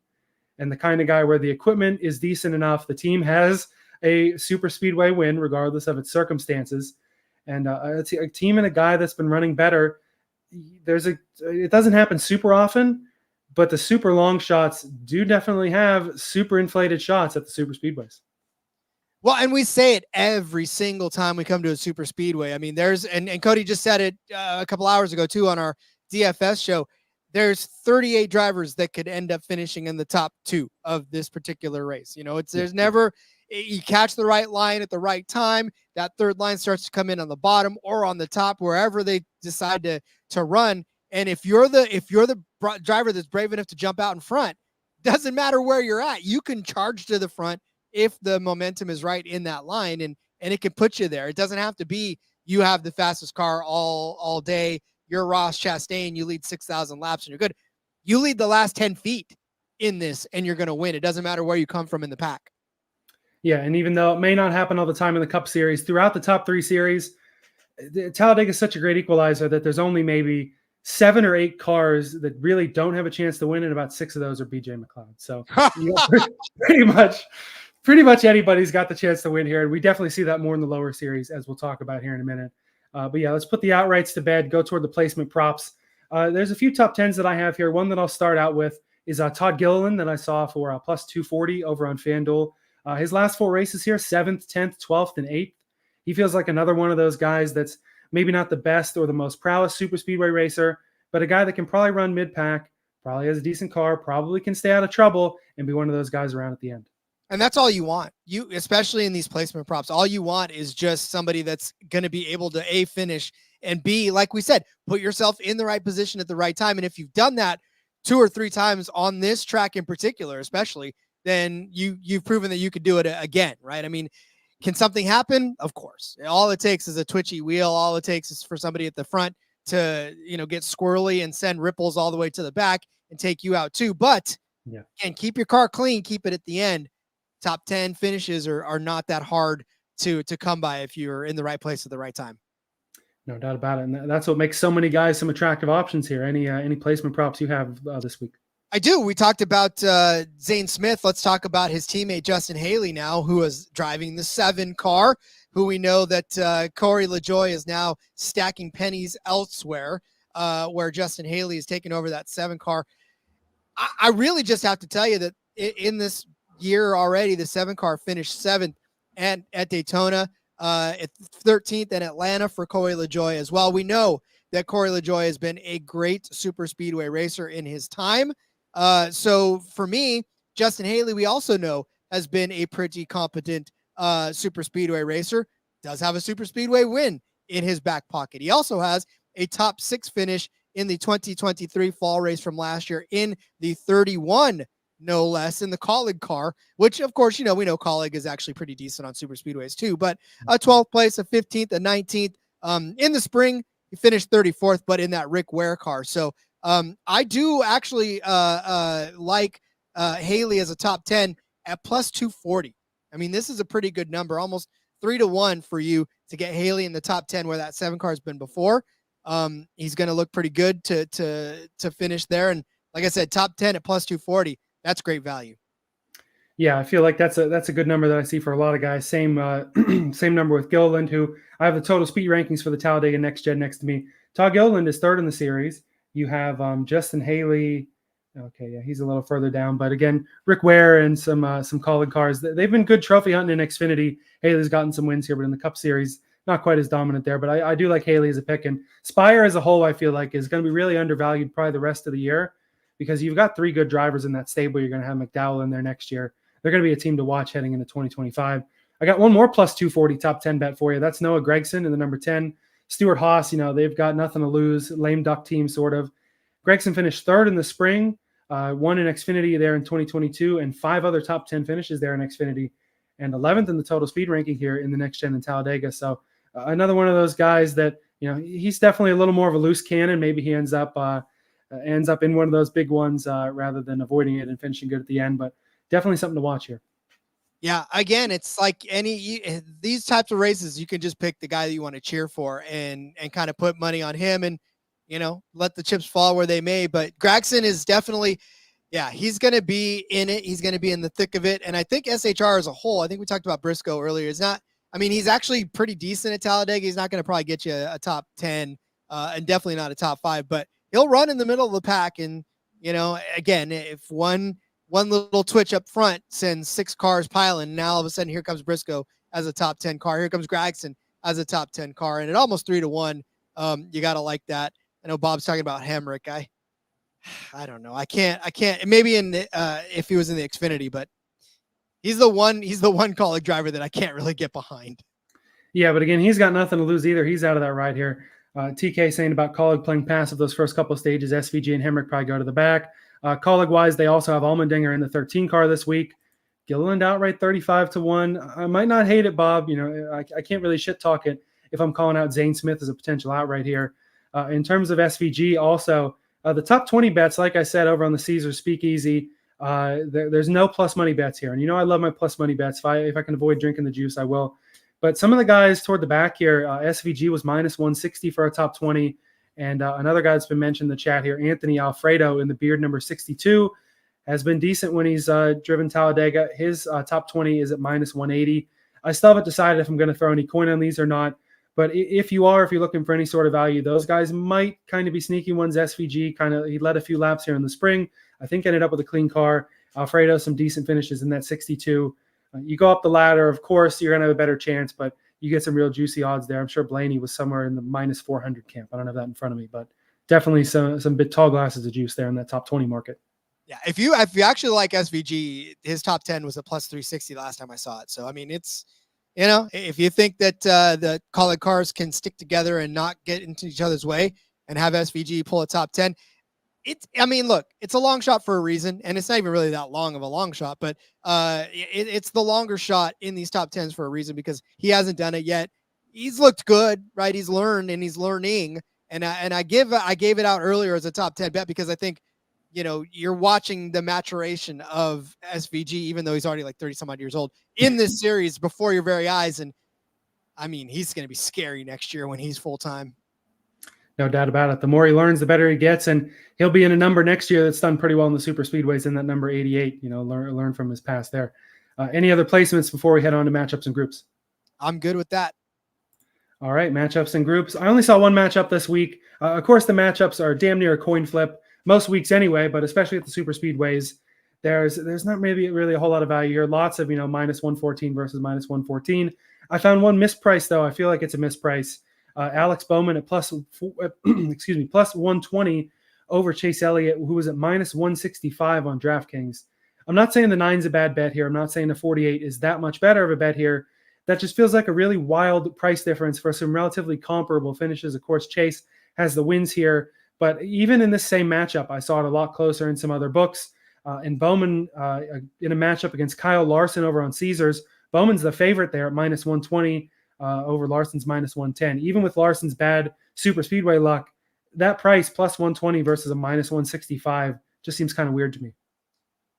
Speaker 4: And the kind of guy where the equipment is decent enough, the team has a super speedway win regardless of its circumstances. And a team and a guy that's been running better. It doesn't happen super often, but the super long shots do definitely have super inflated shots at the super speedways.
Speaker 1: Well, and we say it every single time we come to a super speedway. I mean, and Cody just said it a couple hours ago too on our DFS show. There's 38 drivers that could end up finishing in the top 2 of this particular race. There's never. You catch the right line at the right time, that third line starts to come in on the bottom or on the top, wherever they decide to run. And if you're the driver that's brave enough to jump out in front, doesn't matter where you're at, you can charge to the front if the momentum is right in that line, and it can put you there. It doesn't have to be you have the fastest car all day. You're Ross Chastain, you lead 6,000 laps and you're good. You lead the last 10 feet in this and you're going to win. It doesn't matter where you come from in the pack.
Speaker 4: Yeah, and even though it may not happen all the time in the Cup Series, throughout the top 3 series, Talladega is such a great equalizer that there's only maybe 7 or 8 cars that really don't have a chance to win, and about 6 of those are BJ McLeod. So pretty much anybody's got the chance to win here, and we definitely see that more in the lower series, as we'll talk about here in a minute. But yeah, let's put the outrights to bed, go toward the placement props. There's a few top 10s that I have here. One that I'll start out with is Todd Gilliland that I saw for plus 240 over on FanDuel. His last 4 races here, 7th, 10th, 12th, and 8th. He feels like another one of those guys that's maybe not the best or the most prowess super speedway racer, but a guy that can probably run mid-pack, probably has a decent car, probably can stay out of trouble and be one of those guys around at the end.
Speaker 1: And that's all you want. You, especially in these placement props, all you want is just somebody that's going to be able to A, finish, and B, like we said, put yourself in the right position at the right time. And if you've done that 2 or 3 times on this track in particular, especially, then you've proven that you could do it again, right? I mean, can something happen? Of course. All it takes is a twitchy wheel. All it takes is for somebody at the front to, get squirrely and send ripples all the way to the back and take you out too. But and keep your car clean, keep it at the end. Top 10 finishes are not that hard to come by if you're in the right place at the right time.
Speaker 4: No doubt about it. And that's what makes so many guys some attractive options here. Any placement props you have this week?
Speaker 1: I do. We talked about Zane Smith. Let's talk about his teammate, Justin Haley, now, who is driving the 7 car, who we know that Corey LaJoie is now stacking pennies elsewhere, where Justin Haley is taking over that 7 car. I really just have to tell you that in this year already, the 7 car finished 7th and at Daytona, at 13th in Atlanta for Corey LaJoie as well. We know that Corey LaJoie has been a great super speedway racer in his time. So for me, Justin Haley, we also know, has been a pretty competent super speedway racer, does have a super speedway win in his back pocket. He also has a top 6 finish in the 2023 fall race from last year in the 31, no less, in the Colleague car, which of course, we know Colleague is actually pretty decent on super speedways too, but a 12th place, a 15th, a 19th. In the spring, he finished 34th, but in that Rick Ware car. So I do actually like Haley as a top 10 at plus 240. I mean, this is a pretty good number, almost 3-1 for you to get Haley in the top 10 where that 7 car has been before. He's going to look pretty good to finish there. And like I said, top 10 at plus 240. That's great value.
Speaker 4: Yeah, I feel like that's a good number that I see for a lot of guys. Same same number with Gilliland, who I have the total speed rankings for the Talladega Next Gen next to me. Todd Gilliland is third in the series. You have Justin Haley. Okay, yeah, he's a little further down. But again, Rick Ware and some Colleague cars. They've been good trophy hunting in Xfinity. Haley's gotten some wins here, but in the Cup Series, not quite as dominant there. But I do like Haley as a pick. And Spire as a whole, I feel like, is going to be really undervalued probably the rest of the year, because you've got 3 good drivers in that stable. You're going to have McDowell in there next year. They're going to be a team to watch heading into 2025. I got one more plus 240 top 10 bet for you. That's Noah Gragson in the number 10. Stuart Haas, they've got nothing to lose. Lame duck team, sort of. Gragson finished 3rd in the spring, won in Xfinity there in 2022, and 5 other top 10 finishes there in Xfinity, and 11th in the total speed ranking here in the Next Gen in Talladega. So another one of those guys that, he's definitely a little more of a loose cannon. Maybe he ends up in one of those big ones rather than avoiding it and finishing good at the end. But definitely something to watch here.
Speaker 1: Yeah, again, it's like these types of races, you can just pick the guy that you want to cheer for and kind of put money on him and, let the chips fall where they may. But Gragson is definitely, he's going to be in it. He's going to be in the thick of it. And I think SHR as a whole, I think we talked about Briscoe earlier, he's actually pretty decent at Talladega. He's not going to probably get you a top 10 and definitely not a top 5, but he'll run in the middle of the pack. And, again, if one little twitch up front sends 6 cars piling, now all of a sudden here comes Briscoe as a top 10 car. Here comes Gragson as a top 10 car. And at almost 3-1, you got to like that. I know Bob's talking about Hemric. I don't know. I can't, maybe if he was in the Xfinity, but he's the one Colleague driver that I can't really get behind.
Speaker 4: Yeah, but again, he's got nothing to lose either. He's out of that ride here. TK saying about Colleague playing passive those first couple of stages. SVG and Hemric probably go to the back. Colleague-wise, they also have Allmendinger in the 13 car this week. Gilliland outright 35-1. I might not hate it, Bob. I can't really shit talk it if I'm calling out Zane Smith as a potential outright here. In terms of SVG, also the top 20 bets, like I said, over on the Caesar Speakeasy, there's no plus money bets here. And I love my plus money bets. If I can avoid drinking the juice, I will. But some of the guys toward the back here, SVG was minus 160 for a top 20. And another guy that's been mentioned in the chat here, Anthony Alfredo in the Beard number 62, has been decent when he's driven Talladega. His top 20 is at minus 180. I still haven't decided if I'm going to throw any coin on these or not. But if you're looking for any sort of value, those guys might kind of be sneaky ones. SVG, he led a few laps here in the spring. I think ended up with a clean car. Alfredo, some decent finishes in that 62. You go up the ladder, of course, you're going to have a better chance, but you get some real juicy odds there. I'm sure Blaney was somewhere in the minus 400 camp. I don't have that in front of me, but definitely some big tall glasses of juice there in that top 20 market.
Speaker 1: Yeah, if you actually like SVG, his top 10 was a plus 360 last time I saw it. So, it's, if you think that the Colleague cars can stick together and not get into each other's way and have SVG pull a top 10, look, it's a long shot for a reason, and it's not even really that long of a long shot, but it's the longer shot in these top 10s for a reason, because he hasn't done it yet. He's looked good, right? He's learned and he's learning. And I gave it out earlier as a top 10 bet because I think, you're watching the maturation of SVG, even though he's already like 30 some odd years old, in this series before your very eyes. And he's going to be scary next year when he's full time.
Speaker 4: No doubt about it. The more he learns, the better he gets, and he'll be in a number next year that's done pretty well in the super speedways in that number 88. Learn from his past there. Any other placements before we head on to matchups and groups? I'm
Speaker 1: good with that.
Speaker 4: All right, matchups and groups. I only saw one matchup this week. Of course, the matchups are damn near a coin flip most weeks anyway, but especially at the super speedways, there's not maybe really a whole lot of value here. Lots of minus 114 versus minus 114. I found one misprice though. I feel like it's a misprice. Alex Bowman at plus 120 over Chase Elliott, who was at minus 165 on DraftKings. I'm not saying the 9's a bad bet here. I'm not saying the 48 is that much better of a bet here. That just feels like a really wild price difference for some relatively comparable finishes. Of course, Chase has the wins here, But even in this same matchup, I saw it a lot closer in some other books. And Bowman in a matchup against Kyle Larson over on Caesars, Bowman's the favorite there at minus 120 over Larson's minus 110. Even with Larson's bad super speedway luck, that price plus 120 versus a minus 165 just seems kind of weird to me.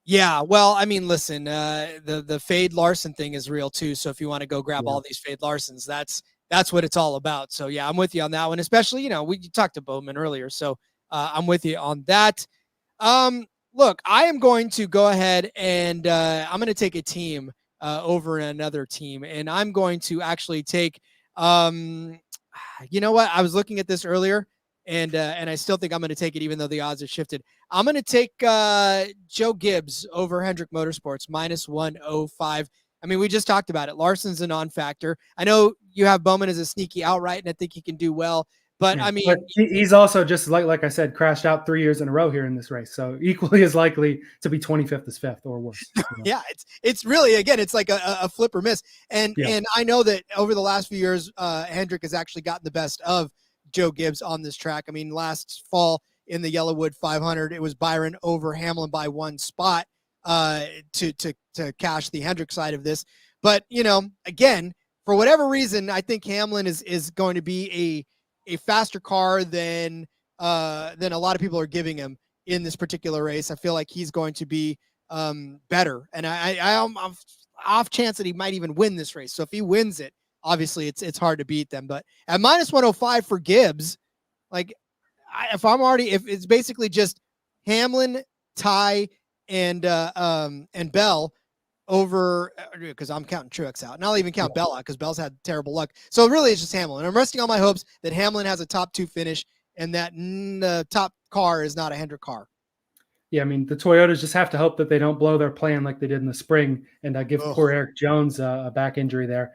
Speaker 1: Yeah, well, I mean, listen, the Fade Larson thing is real too. So if you want to go grab all these Fade Larsons, that's what it's all about. So yeah, I'm with you on that one. Especially, we talked to Bowman earlier, so I'm with you on that. Look, I am going to go ahead and I'm going to take a team over another team, and I'm going to actually take. You know what? I was looking at this earlier, and I still think I'm going to take it, even though the odds are shifted. I'm going to take Joe Gibbs over Hendrick Motorsports minus 105. I mean, we just talked about it. Larson's a non-factor. I know you have Bowman as a sneaky outright, and I think he can do well. But I mean,
Speaker 4: he's also just like I said, crashed out 3 years in a row here in this race, so equally as likely to be 25th as 5th or worse.
Speaker 1: Yeah, it's really, again, it's like a flip or miss. And I know that over the last few years, Hendrick has actually gotten the best of Joe Gibbs on this track. I mean, last fall in the YellaWood 500, it was Byron over Hamlin by one spot to cash the Hendrick side of this. But again, for whatever reason, I think Hamlin is going to be a faster car than a lot of people are giving him in this particular race. I feel like he's going to be better, and I'm off chance that he might even win this race. So if he wins it, obviously it's hard to beat them. But at minus 105 for Gibbs, like if it's basically just Hamlin, Ty, and Bell over, because I'm counting Truex out, and I'll even count Bell out because Bell's had terrible luck. So really, it's just Hamlin. I'm resting all my hopes that Hamlin has a top 2 finish, and that the top car is not a Hendrick car.
Speaker 4: Yeah, I mean, the Toyotas just have to hope that they don't blow their plan like they did in the spring and give poor Eric Jones a back injury there.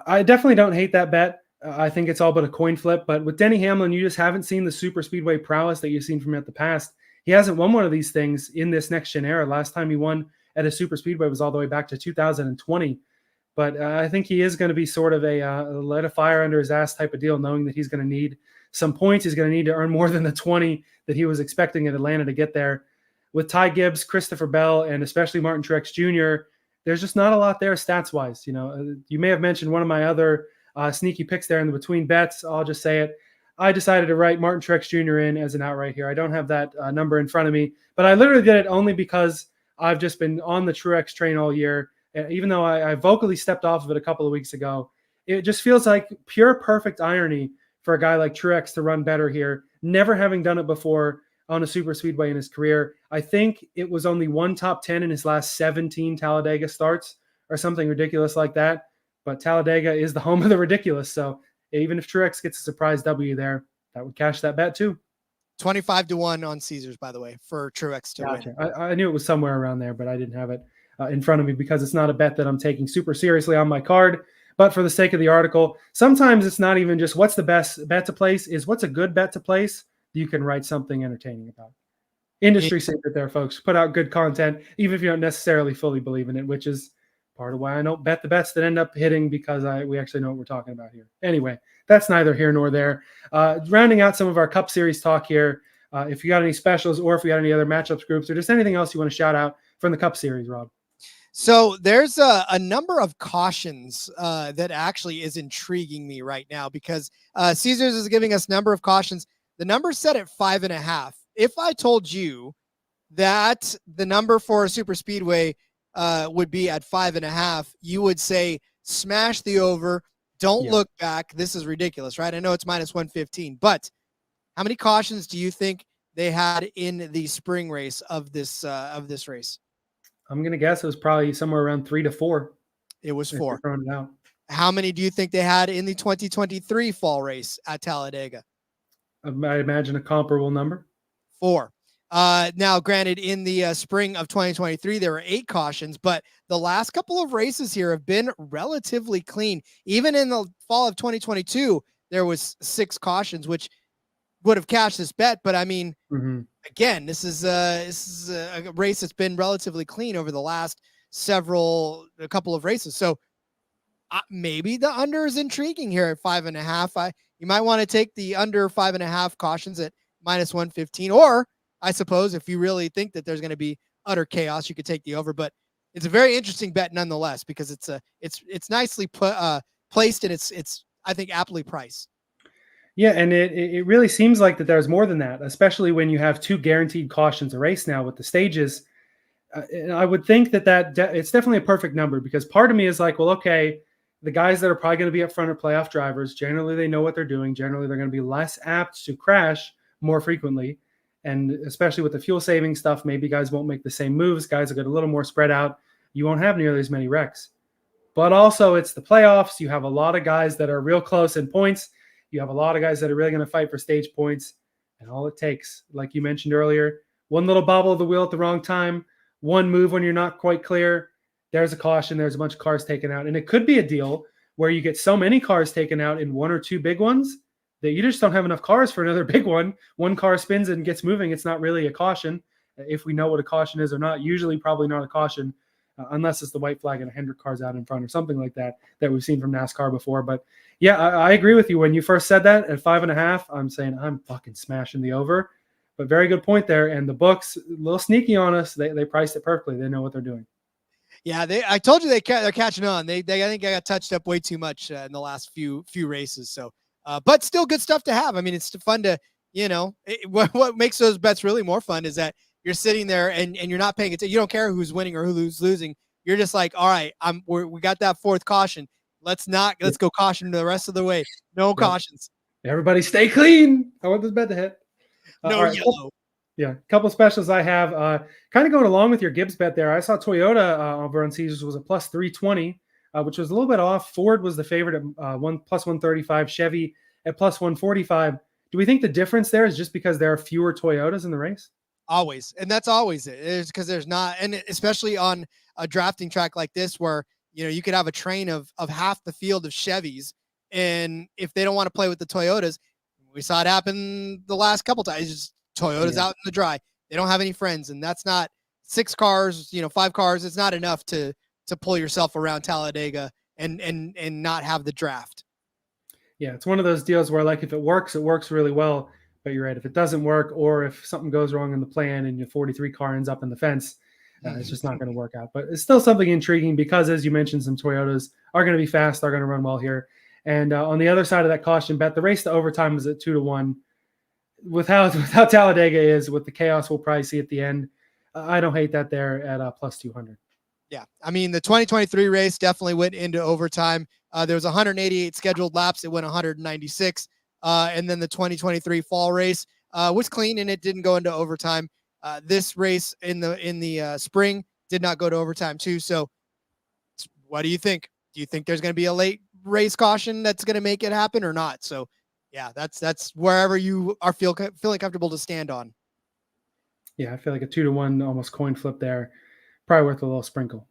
Speaker 4: I definitely don't hate that bet. I think it's all but a coin flip. But with Denny Hamlin, you just haven't seen the super speedway prowess that you've seen from him at the past. He hasn't won one of these things in this next-gen era. Last time he won at a super speedway was all the way back to 2020. But I think he is going to be sort of a let a fire under his ass type of deal, knowing that he's going to need some points. He's going to need to earn more than the 20 that he was expecting at Atlanta to get there. With Ty Gibbs, Christopher Bell, and especially Martin Truex Jr., there's just not a lot there stats-wise. You may have mentioned one of my other sneaky picks there in the between bets. I'll just say it. I decided to write Martin Truex Jr. in as an outright here. I don't have that number in front of me, but I literally did it only because I've just been on the Truex train all year. And even though I vocally stepped off of it a couple of weeks ago, it just feels like pure perfect irony for a guy like Truex to run better here, never having done it before on a super speedway in his career. I think it was only one top 10 in his last 17 Talladega starts or something ridiculous like that. But Talladega is the home of the ridiculous. So even if Truex gets a surprise W there, that would cash that bet too.
Speaker 1: 25-1 on Caesars, by the way, for Truex to win.
Speaker 4: I knew it was somewhere around there, but I didn't have it in front of me because it's not a bet that I'm taking super seriously on my card. But for the sake of the article, sometimes it's not even just what's the best bet to place, is what's a good bet to place you can write something entertaining about. Industry secret there, folks. Put out good content, even if you don't necessarily fully believe in it, which is part of why I don't bet the bets that end up hitting, because we actually know what we're talking about here. Anyway, that's neither here nor there. Rounding out some of our Cup Series talk here, if you got any specials or if you got any other matchups groups or just anything else you want to shout out from the Cup Series, Rob.
Speaker 1: So there's a number of cautions that actually is intriguing me right now, because Caesars is giving us number of cautions. The number's set at 5.5. If I told you that the number for a super speedway would be at 5.5, you would say, smash the over. Don't look back. This is ridiculous, right? I know it's minus 115, but how many cautions do you think they had in the spring race of this race?
Speaker 4: I'm going to guess it was probably somewhere around 3 to 4.
Speaker 1: It was 4.
Speaker 4: It out.
Speaker 1: How many do you think they had in the 2023 fall race at Talladega?
Speaker 4: I imagine a comparable number.
Speaker 1: 4. Now, granted, in the spring of 2023, there were 8 cautions, but the last couple of races here have been relatively clean. Even in the fall of 2022, there was 6 cautions, which would have cashed this bet. But I mean, again, this is a race that's been relatively clean over the last a couple of races. So maybe the under is intriguing here at 5.5. You might want to take the under 5.5 cautions at -115. Or I suppose if you really think that there's going to be utter chaos, you could take the over. But it's a very interesting bet nonetheless, because it's nicely placed, and it's I think aptly priced.
Speaker 4: Yeah, and it really seems like that there's more than that, especially when you have 2 guaranteed cautions a race now with the stages. And I would think that it's definitely a perfect number, because part of me is like, well, okay, the guys that are probably going to be up front are playoff drivers. Generally, they know what they're doing. Generally, they're going to be less apt to crash more frequently. And especially with the fuel saving stuff, maybe guys won't make the same moves. Guys will get a little more spread out. You won't have nearly as many wrecks. But also, it's the playoffs. You have a lot of guys that are real close in points. You have a lot of guys that are really going to fight for stage points. And all it takes, like you mentioned earlier, one little bobble of the wheel at the wrong time, one move when you're not quite clear, there's a caution, there's a bunch of cars taken out. And it could be a deal where you get so many cars taken out in 1 or 2 big ones that you just don't have enough cars for another big one. One car spins and gets moving. It's not really a caution. If we know what a caution is or not, usually probably not a caution, unless it's the white flag and 100 cars out in front or something like that we've seen from NASCAR before. But yeah, I agree with you. When you first said that at 5.5, I'm saying I'm fucking smashing the over. But very good point there. And the books, a little sneaky on us. They priced it perfectly. They know what they're doing.
Speaker 1: Yeah, I told you they're catching on. They I think I got touched up way too much in the last few races. So, but still good stuff to have. I mean, it's fun to, what makes those bets really more fun is that you're sitting there and you're not paying attention. You don't care who's winning or who's losing. You're just like, all right, we got that 4th caution. Let's go caution the rest of the way. No cautions.
Speaker 4: Everybody stay clean. I want this bet to hit.
Speaker 1: No
Speaker 4: right.
Speaker 1: yellow.
Speaker 4: Yeah, a couple specials I have. Kind of going along with your Gibbs bet there. I saw Toyota over on Caesars was a +320, which was a little bit off. Ford was the favorite at +135. Chevy at +145. Do we think the difference there is just because there are fewer Toyotas in the race?
Speaker 1: Always. And that's always it. It's because there's not, and especially on a drafting track like this where, you could have a train of half the field of Chevys. And if they don't want to play with the Toyotas, we saw it happen the last couple times. Just Toyota's out in the dry. They don't have any friends. And that's not 6 cars, 5 cars. It's not enough to pull yourself around Talladega and not have the draft.
Speaker 4: Yeah, it's one of those deals where, like, if it works really well. But you're right. If it doesn't work, or if something goes wrong in the plan and your 43 car ends up in the fence, it's just not going to work out. But it's still something intriguing because, as you mentioned, some Toyotas are going to be fast. They're going to run well here. And on the other side of that caution bet, the race to overtime is at 2-1. With how Talladega is, with the chaos we'll probably see at the end, I don't hate that there at +200.
Speaker 1: Yeah, I mean, the 2023 race definitely went into overtime. There was 188 scheduled laps. It went 196. And then the 2023 fall race was clean and it didn't go into overtime. This race in the spring did not go to overtime too. So what do you think? Do you think there's going to be a late race caution that's going to make it happen or not? So yeah, that's wherever you are feeling comfortable to stand on.
Speaker 4: Yeah, I feel like a 2-1 almost coin flip there. Probably worth a little sprinkle.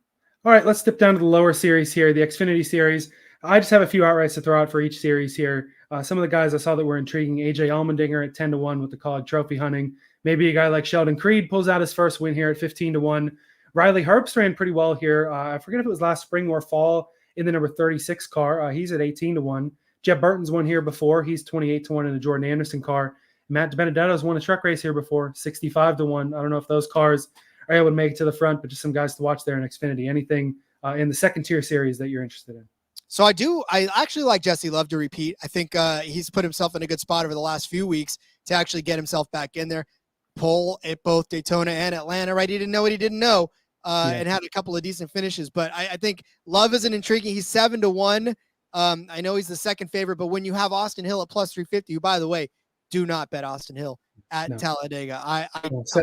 Speaker 4: All right, let's dip down to the lower series here, the Xfinity series. I just have a few outrights to throw out for each series here. Some of the guys I saw that were intriguing: AJ Allmendinger at 10-1 with the College Trophy hunting. Maybe a guy like Sheldon Creed pulls out his first win here at 15-1. Riley Herbst ran pretty well here. I forget if it was last spring or fall in the number 36 car. He's at 18-1. Jeb Burton's won here before. He's 28-1 in a Jordan Anderson car. Matt Benedetto's won a truck race here before, 65-1. I don't know if those cars are able to make it to the front, but just some guys to watch there in Xfinity. Anything in the second tier series that you're interested in?
Speaker 1: So I actually like Jesse Love to repeat. I think he's put himself in a good spot over the last few weeks to actually get himself back in there. Pole at both Daytona and Atlanta, right? He didn't know what he didn't know, and had a couple of decent finishes. But I think Love is an intriguing. He's 7-1. I know he's the second favorite, but when you have Austin Hill at +350, who, by the way, do not bet Austin Hill at Talladega.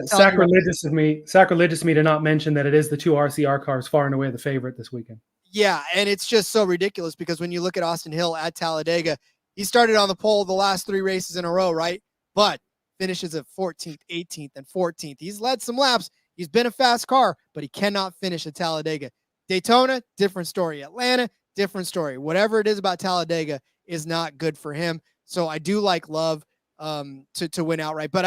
Speaker 4: Sacrilegious of me to not mention that it is the 2 RCR cars far and away the favorite this weekend.
Speaker 1: Yeah, and it's just so ridiculous because when you look at Austin Hill at Talladega, he started on the pole the last 3 races in a row, right? But finishes at 14th, 18th, and 14th. He's led some laps. He's been a fast car, but he cannot finish at Talladega. Daytona, different story. Atlanta, different story. Whatever it is about Talladega is not good for him. So I do like Love to win outright. But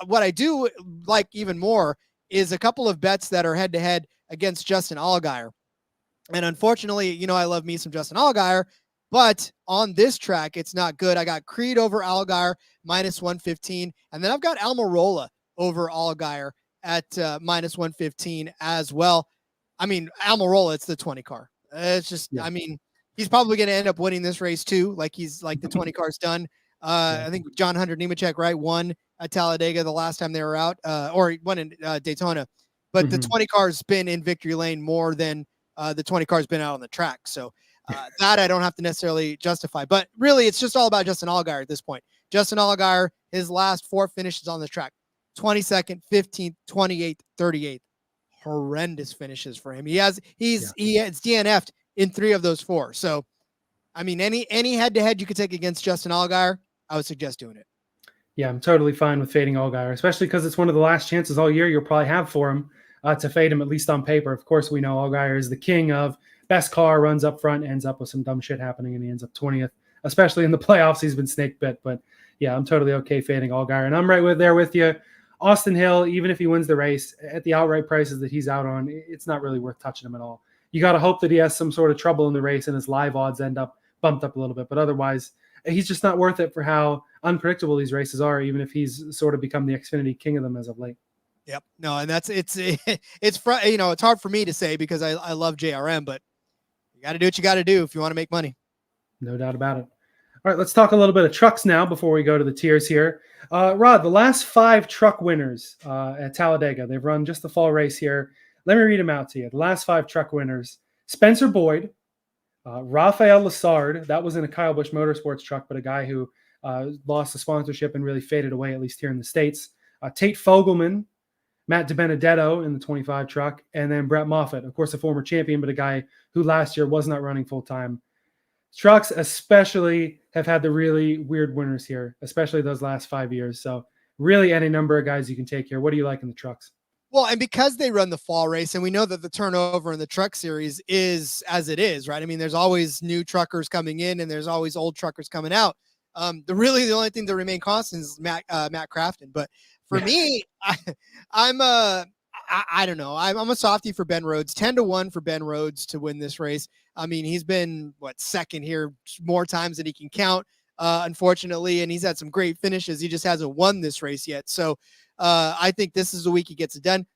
Speaker 1: what I do like even more is a couple of bets that are head-to-head against Justin Allgaier. And unfortunately, I love me some Justin Allgaier, But on this track, it's not good. I got Creed over Allgaier -115, and then I've got Almirola over Allgaier at -115 as well. I mean, Almirola, it's the 20 car. It's just,
Speaker 4: Yeah.
Speaker 1: I mean, he's probably going to end up winning this race too. Like the 20 car's done. I think John Hunter Nemechek, right, won at Talladega the last time they were out, or he won in Daytona. But the 20 car's been in victory lane more than the 20 car's been out on the track. So that I don't have to necessarily justify. But really, it's just all about Justin Allgaier at this point. Justin Allgaier, his last 4 finishes on the track, 22nd, 15th, 28th, 38th. Horrendous finishes for him. He has DNF'd in 3 of those 4. So, I mean, any head-to-head you could take against Justin Allgaier, I would suggest doing it.
Speaker 4: Yeah, I'm totally fine with fading Allgaier, especially because it's one of the last chances all year you'll probably have for him to fade him, at least on paper. Of course, we know Allgaier is the king of best car, runs up front, ends up with some dumb shit happening, and he ends up 20th. Especially in the playoffs, he's been snake bit. But yeah, I'm totally okay fading Allgaier, and I'm right there with you. Austin Hill, even if he wins the race at the outright prices that he's out on, it's not really worth touching him at all. You got to hope that he has some sort of trouble in the race and his live odds end up bumped up a little bit, but otherwise, he's just not worth it for how unpredictable these races are, even if he's sort of become the Xfinity king of them as of late.
Speaker 1: Yep. No, and it's hard for me to say because I love JRM, but you got to do what you got to do if you want to make money.
Speaker 4: No doubt about it. All right, let's talk a little bit of trucks now before we go to the tiers here. Rod, the last 5 truck winners at Talladega, they've run just the fall race here. Let me read them out to you. The last 5 truck winners: Spencer Boyd, Rafael Lessard, that was in a Kyle Busch Motorsports truck, but a guy who lost the sponsorship and really faded away, at least here in the States. Tate Fogelman, Matt DiBenedetto in the 25 truck, and then Brett Moffitt, of course, a former champion, but a guy who last year was not running full-time. Trucks especially have had the really weird winners here, especially those last 5 years. So really any number of guys you can take here. What do you like in the trucks?
Speaker 1: Well, and because they run the fall race, and we know that the turnover in the truck series is as it is, right? I mean, there's always new truckers coming in and there's always old truckers coming out. The only thing that remain constant is Matt Crafton. But for me, I don't know. I'm a softie for Ben Rhodes. 10-1 for Ben Rhodes to win this race. I mean, he's been second here more times than he can count, unfortunately, and he's had some great finishes. He just hasn't won this race yet. So I think this is the week he gets it done.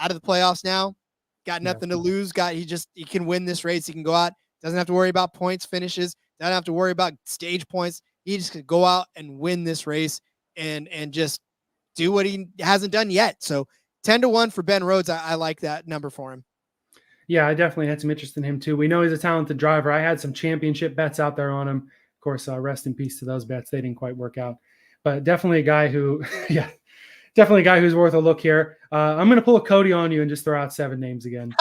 Speaker 1: Out of the playoffs now, got nothing to lose. He can win this race. He can go out. Doesn't have to worry about points, finishes. Doesn't have to worry about stage points. He just can go out and win this race and just do what he hasn't done yet. So 10-1 for Ben Rhodes. I like that number for him.
Speaker 4: Yeah, I definitely had some interest in him too. We know he's a talented driver. I had some championship bets out there on him. Of course, rest in peace to those bets. They didn't quite work out, but definitely a guy who, definitely a guy who's worth a look here. I'm going to pull a Cody on you and just throw out 7 names again,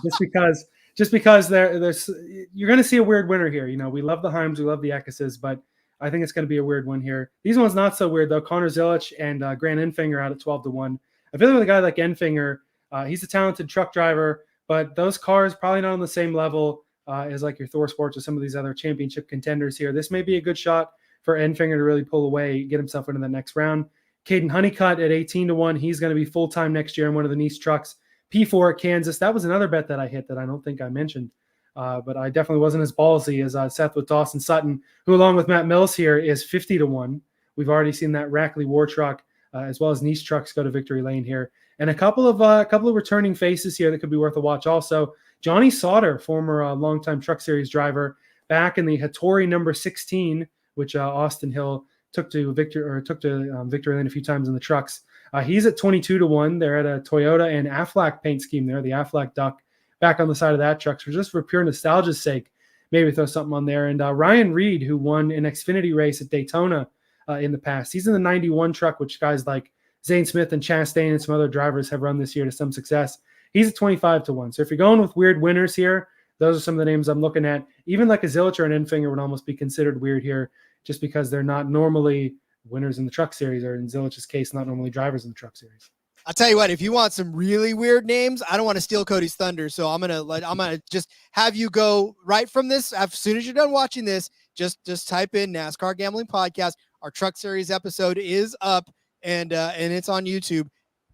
Speaker 4: just because there's you're going to see a weird winner here. You know, we love the Heims, we love the Eckeses, but I think it's going to be a weird one here. These ones not so weird though. Connor Zilich and Grant Enfinger out at 12-1. I feel like with a guy like Enfinger, he's a talented truck driver, but those cars probably not on the same level as like your Thor Sports or some of these other championship contenders here. This may be a good shot for Enfinger to really pull away, get himself into the next round. Caden Honeycutt at 18-1. He's going to be full-time next year in one of the Nice trucks. P4 at Kansas. That was another bet that I hit that I don't think I mentioned. But I definitely wasn't as ballsy as Seth with Dawson Sutton, who along with Matt Mills here is 50-1. We've already seen that Rackley War truck as well as Nice trucks go to victory lane here. And a couple of returning faces here that could be worth a watch also. Johnny Sauter, former longtime Truck Series driver, back in the Hattori number 16, which Austin Hill took to victory lane a few times in the trucks. He's at 22-1. They're at a Toyota and Aflac paint scheme there, the Aflac Duck, back on the side of that truck. So just for pure nostalgia's sake, maybe throw something on there. And Ryan Reed, who won an Xfinity race at Daytona in the past, he's in the 91 truck, which guys like Zane Smith and Chastain and some other drivers have run this year to some success. He's at 25-1. So if you're going with weird winners here, those are some of the names I'm looking at. Even like a Zilich or an Enfinger would almost be considered weird here just because they're not normally winners in the Truck Series, or in Zilich's case, not normally drivers in the Truck Series.
Speaker 1: I'll tell you what, if you want some really weird names, I don't want to steal Cody's thunder. So I'm gonna just have you go right from this. As soon as you're done watching this, just type in NASCAR Gambling Podcast. Our Truck Series episode is up and it's on YouTube.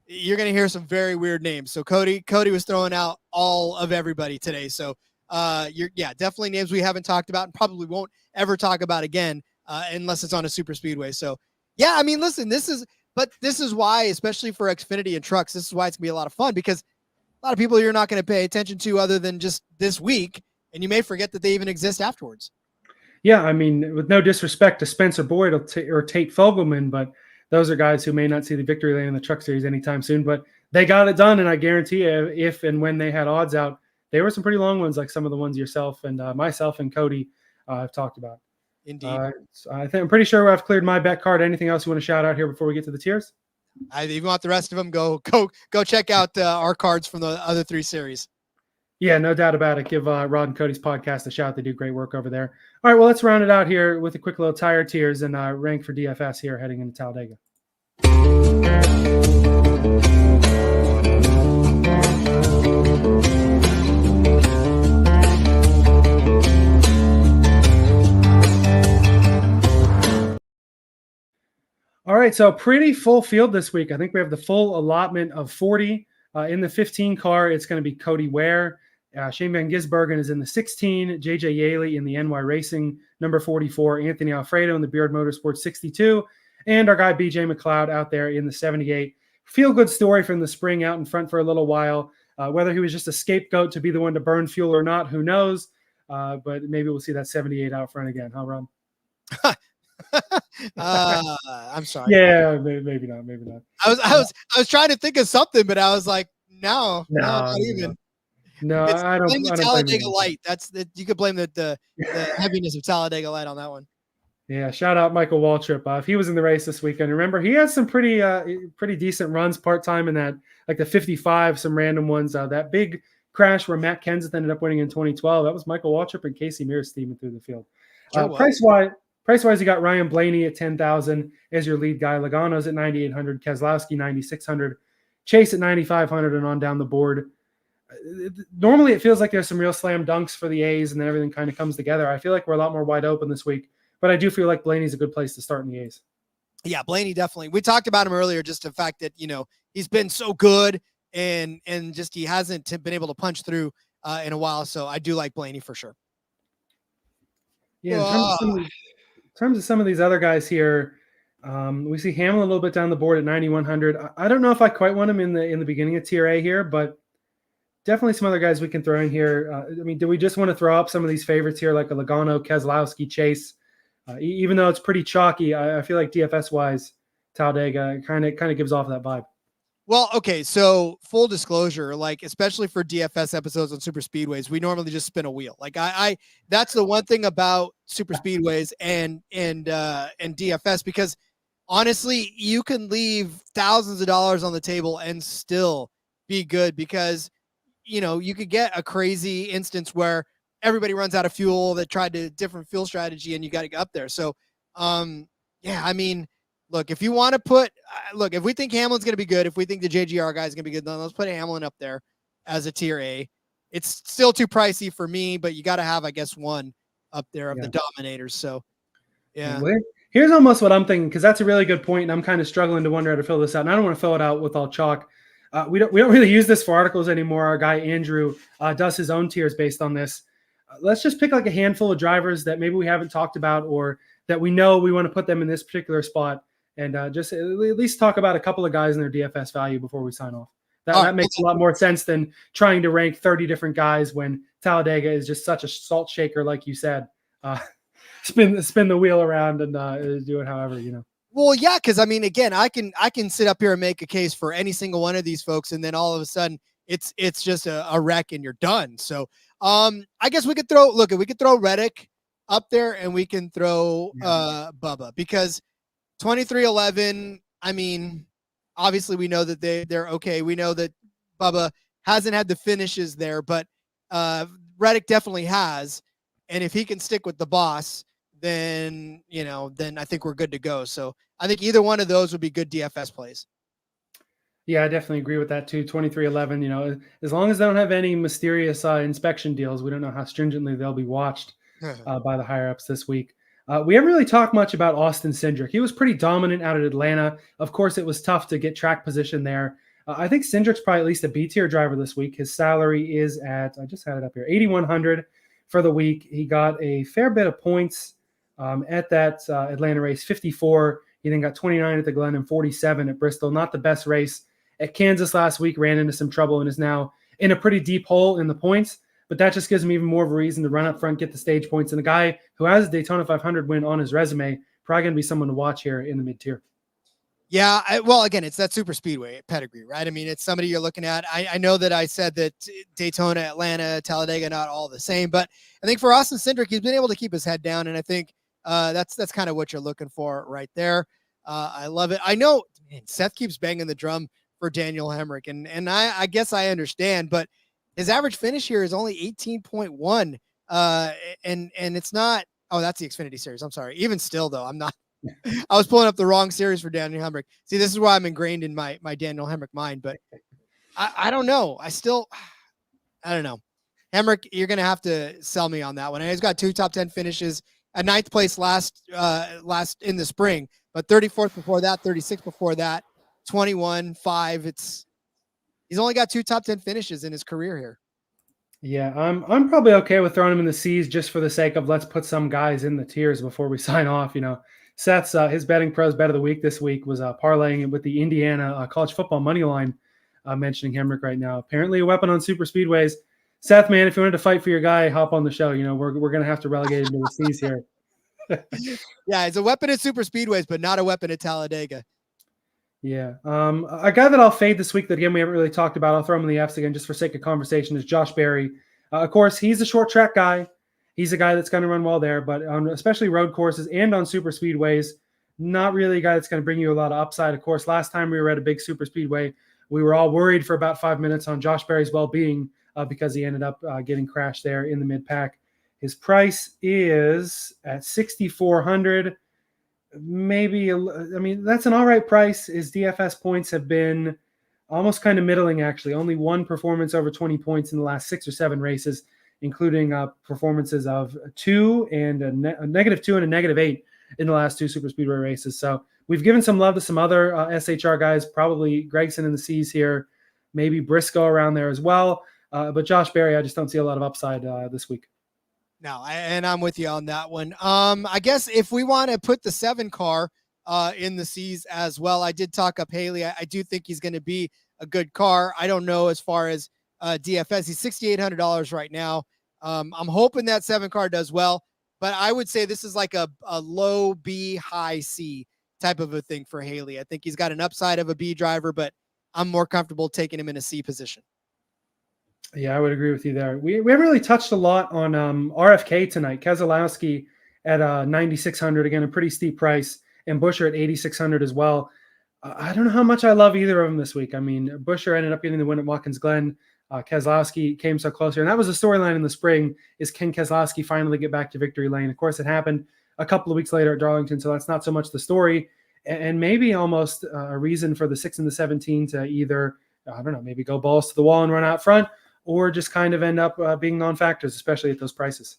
Speaker 1: You're gonna hear some very weird names. So Cody was throwing out all of everybody today. So Definitely names we haven't talked about and probably won't ever talk about again unless it's on a super speedway. So yeah, I mean, listen, this is why, especially for Xfinity and trucks, this is why it's gonna be a lot of fun, because a lot of people you're not going to pay attention to other than just this week, and you may forget that they even exist afterwards.
Speaker 4: Yeah, I mean, with no disrespect to Spencer Boyd or Tate Fogelman, but those are guys who may not see the victory lane in the Truck Series anytime soon. But they got it done, and I guarantee you, if and when they had odds out, they were some pretty long ones, like some of the ones yourself and myself and Cody have talked about.
Speaker 1: Indeed.
Speaker 4: So I'm pretty sure I've cleared my bet card. Anything else you want to shout out here before we get to the tiers?
Speaker 1: If you want the rest of them, go check out our cards from the other 3 series.
Speaker 4: Yeah, no doubt about it. Give Rod and Cody's podcast a shout. They do great work over there. All right, well, let's round it out here with a quick little tire tiers and rank for DFS here heading into Talladega. All right, so pretty full field this week. I think we have the full allotment of 40. In the 15 car, it's going to be Cody Ware. Shane Van Gisbergen is in the 16. JJ Yaley in the NY Racing, number 44. Anthony Alfredo in the Beard Motorsports 62. And our guy BJ McLeod out there in the 78. Feel-good story from the spring out in front for a little while. Whether he was just a scapegoat to be the one to burn fuel or not, who knows? But maybe we'll see that 78 out front again, huh, Ron?
Speaker 1: I'm sorry.
Speaker 4: Yeah, maybe not. Maybe not.
Speaker 1: I was trying to think of something, but I was like, no, not even.
Speaker 4: No, I don't.
Speaker 1: Blame the
Speaker 4: I don't
Speaker 1: Talladega Light. You could blame the heaviness of Talladega Light on that one.
Speaker 4: Yeah, shout out Michael Waltrip. If he was in the race this weekend, remember he had some pretty decent runs part time in that, like the 55, some random ones. That big crash where Matt Kenseth ended up winning in 2012. That was Michael Waltrip and Casey Mears steaming through the field. Price wise, you got Ryan Blaney at 10,000 as your lead guy. Logano's at 9,800, Keselowski 9,600, Chase at 9,500, and on down the board. Normally, it feels like there's some real slam dunks for the A's, and then everything kind of comes together. I feel like we're a lot more wide open this week, but I do feel like Blaney's a good place to start in the A's.
Speaker 1: Yeah, Blaney definitely. We talked about him earlier, just the fact that he's been so good, and just he hasn't been able to punch through in a while. So I do like Blaney for sure.
Speaker 4: Yeah, in terms of some of these other guys here, we see Hamlin a little bit down the board at 9,100. I don't know if I quite want him in the beginning of Tier A here, but definitely some other guys we can throw in here. I mean, do we just want to throw up some of these favorites here, like a Logano, Keselowski, Chase? Even though it's pretty chalky, I feel like DFS-wise, Talladega kind of gives off that vibe.
Speaker 1: Well, okay, so full disclosure, like especially for DFS episodes on super speedways, we normally just spin a wheel. Like I that's the one thing about super speedways and DFS, because honestly, you can leave thousands of dollars on the table and still be good, because you could get a crazy instance where everybody runs out of fuel that tried a different fuel strategy and you got to get up there. So yeah, I mean, look, if you want to put, if we think Hamlin's going to be good, if we think the JGR guy is going to be good, then let's put Hamlin up there as a Tier A. It's still too pricey for me, but you got to have, I guess, one up there of the dominators. So, yeah.
Speaker 4: Here's almost what I'm thinking, because that's a really good point, and I'm kind of struggling to wonder how to fill this out. And I don't want to fill it out with all chalk. We don't really use this for articles anymore. Our guy Andrew does his own tiers based on this. Let's just pick like a handful of drivers that maybe we haven't talked about, or that we know we want to put them in this particular spot. And just at least talk about a couple of guys in their DFS value before we sign off. That makes a lot more sense than trying to rank 30 different guys when Talladega is just such a salt shaker, like you said. Spin the wheel around and do it however,
Speaker 1: Well, yeah, because I mean, again, I can sit up here and make a case for any single one of these folks, and then all of a sudden it's just a wreck and you're done. So I guess we could throw Reddick up there, and we can throw Bubba, because 2311, I mean, obviously we know that they're okay. We know that Bubba hasn't had the finishes there, but Reddick definitely has. And if he can stick with the boss, then I think we're good to go. So I think either one of those would be good DFS plays.
Speaker 4: Yeah, I definitely agree with that too. 2311, as long as they don't have any mysterious inspection deals, we don't know how stringently they'll be watched by the higher ups this week. We haven't really talked much about Austin Cindric. He was pretty dominant out at Atlanta. Of course, it was tough to get track position there. I think Cindric's probably at least a B tier driver this week. His salary is at, I just had it up here, 8,100 for the week. He got a fair bit of points at that Atlanta race, 54. He then got 29 at the Glen and 47 at Bristol. Not the best race. At Kansas last week, ran into some trouble and is now in a pretty deep hole in the points. But that just gives him even more of a reason to run up front, get the stage points. And the guy who has a Daytona 500 win on his resume, probably going to be someone to watch here in the mid-tier.
Speaker 1: Yeah, well, again, it's that super speedway pedigree, right? I mean, it's somebody you're looking at. I know that I said that Daytona, Atlanta, Talladega, not all the same, but I think for Austin Cindric, he's been able to keep his head down, and I think that's kind of what you're looking for right there. I love it. I know, man, Seth keeps banging the drum for Daniel Hemric, and I guess I understand, but his average finish here is only 18.1, and it's not. Oh, that's the Xfinity series. I'm sorry. Even still, though, I'm not. I was pulling up the wrong series for Daniel Hemric. See, this is why I'm ingrained in my Daniel Hemric mind, but I don't know. I don't know. Hemric, you're going to have to sell me on that one. And he's got 2 top 10 finishes, a 9th place last in the spring, but 34th before that, 36th before that, 21, 5. He's only got 2 top 10 finishes in his career here.
Speaker 4: Yeah, I'm probably okay with throwing him in the C's just for the sake of let's put some guys in the tiers before we sign off. Seth's his betting pros bet of the week this week was parlaying it with the Indiana college football money line, mentioning Hemric right now. Apparently a weapon on super speedways. Seth, man, if you wanted to fight for your guy, hop on the show. We're going to have to relegate him to the C's here.
Speaker 1: Yeah, it's a weapon at super speedways, but not a weapon at Talladega.
Speaker 4: Yeah. A guy that I'll fade this week that, again, we haven't really talked about, I'll throw him in the F's again just for sake of conversation, is Josh Berry. Of course, he's a short track guy. He's a guy that's going to run well there, but on especially road courses and on super speedways, not really a guy that's going to bring you a lot of upside. Of course, last time we were at a big super speedway, we were all worried for about 5 minutes on Josh Berry's well-being because he ended up getting crashed there in the mid-pack. His price is at $6,400. Maybe, that's an all right price. His DFS points have been almost kind of middling, actually. Only one performance over 20 points in the last 6 or 7 races, including performances of 2 and a -2 and a -8 in the last 2 super speedway races. So we've given some love to some other SHR guys, probably Gregson in the C's here, maybe Briscoe around there as well. But Josh Berry, I just don't see a lot of upside this week.
Speaker 1: No, and I'm with you on that one. I guess if we want to put the 7 car in the C's as well, I did talk up Haley. I do think he's going to be a good car. I don't know as far as DFS. He's $6,800 right now. I'm hoping that 7 car does well, but I would say this is like a low B, high C type of a thing for Haley. I think he's got an upside of a B driver, but I'm more comfortable taking him in a C position.
Speaker 4: Yeah, I would agree with you there. We haven't really touched a lot on RFK tonight. Keselowski at 9,600, again, a pretty steep price, and Buescher at 8,600 as well. I don't know how much I love either of them this week. I mean, Buescher ended up getting the win at Watkins Glen. Keselowski came so close here, and that was the storyline in the spring, is can Keselowski finally get back to victory lane? Of course, it happened a couple of weeks later at Darlington, so that's not so much the story, and maybe almost a reason for the 6 and the 17 to either, I don't know, maybe go balls to the wall and run out front, or just kind of end up being non-factors, especially at those prices.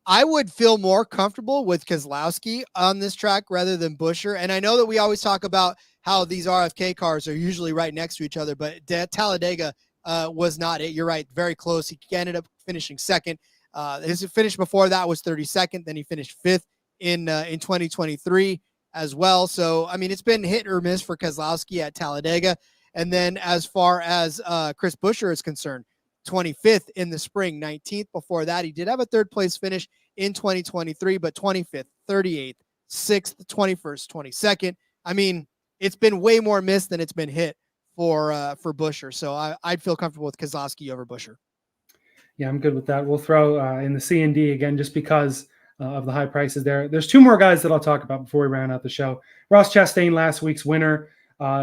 Speaker 1: I would feel more comfortable with Keselowski on this track rather than Buescher. And I know that we always talk about how these RFK cars are usually right next to each other, but Talladega was not it. You're right, very close. He ended up finishing second. His finish before that was 32nd. Then he finished 5th in 2023 as well. So, I mean, it's been hit or miss for Keselowski at Talladega. And then as far as Chris Buescher is concerned, 25th in the spring, 19th before that. He did have a 3rd place finish in 2023, but 25th, 38th, 6th, 21st, 22nd. I mean, it's been way more missed than it's been hit for Buescher. So I'd feel comfortable with Keselowski over Buescher.
Speaker 4: Yeah, I'm good with that. We'll throw in the C and D again, just because of the high prices there. There's 2 more guys that I'll talk about before we round out the show. Ross Chastain, last week's winner.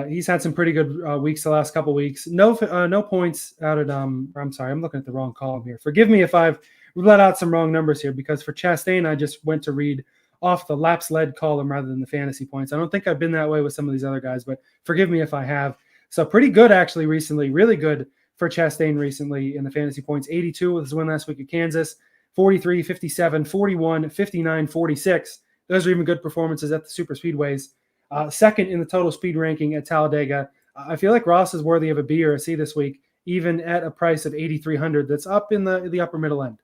Speaker 4: He's had some pretty good weeks the last couple weeks. No points out at I'm sorry, I'm looking at the wrong column here. Forgive me if I've let out some wrong numbers here, because for Chastain, I just went to read off the laps led column rather than the fantasy points. I don't think I've been that way with some of these other guys, but forgive me if I have. So pretty good actually recently, really good for Chastain recently in the fantasy points. 82 with his win last week at Kansas, 43, 57, 41, 59, 46. Those are even good performances at the super speedways. Second in the total speed ranking at Talladega, I feel like Ross is worthy of a B or a C this week, even at a price of 8,300. That's up in the upper middle end.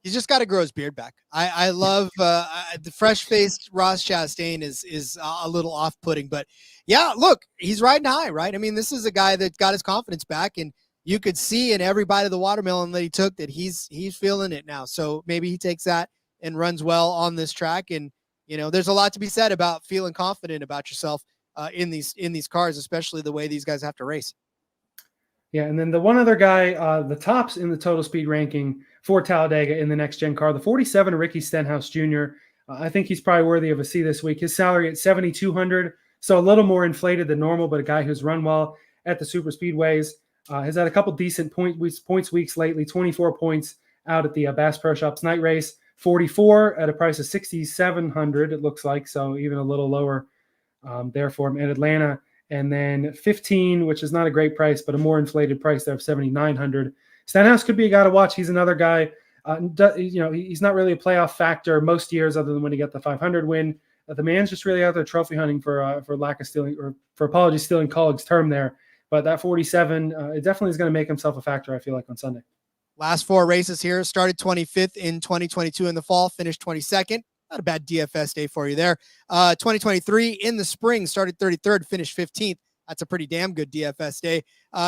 Speaker 1: He's just got to grow his beard back. I love the fresh-faced Ross Chastain is a little off-putting, but yeah, look, he's riding high, right? I mean, this is a guy that got his confidence back, and you could see in every bite of the watermelon that he took that he's feeling it now. So maybe he takes that and runs well on this track. And there's a lot to be said about feeling confident about yourself in these cars, especially the way these guys have to race.
Speaker 4: Yeah, and then the one other guy, the tops in the total speed ranking for Talladega in the next-gen car, the 47, Ricky Stenhouse Jr. I think he's probably worthy of a C this week. His salary at $7,200, so a little more inflated than normal, but a guy who's run well at the Superspeedways. Has had a couple decent points weeks lately, 24 points out at the Bass Pro Shops night race, 44 at a price of $6,700, it looks like, so even a little lower there for him at Atlanta. And then 15, which is not a great price, but a more inflated price there of $7,900. Stenhouse could be a guy to watch. He's another guy. He's not really a playoff factor most years, other than when he got the 500 win. The man's just really out there trophy hunting for lack of stealing, or for apologies, stealing colleagues' term there. But that 47, it definitely is going to make himself a factor, I feel like, on Sunday.
Speaker 1: Last 4 races here. Started 25th in 2022 in the fall, finished 22nd. Not a bad DFS day for you there. 2023 in the spring, started 33rd, finished 15th. That's a pretty damn good DFS day.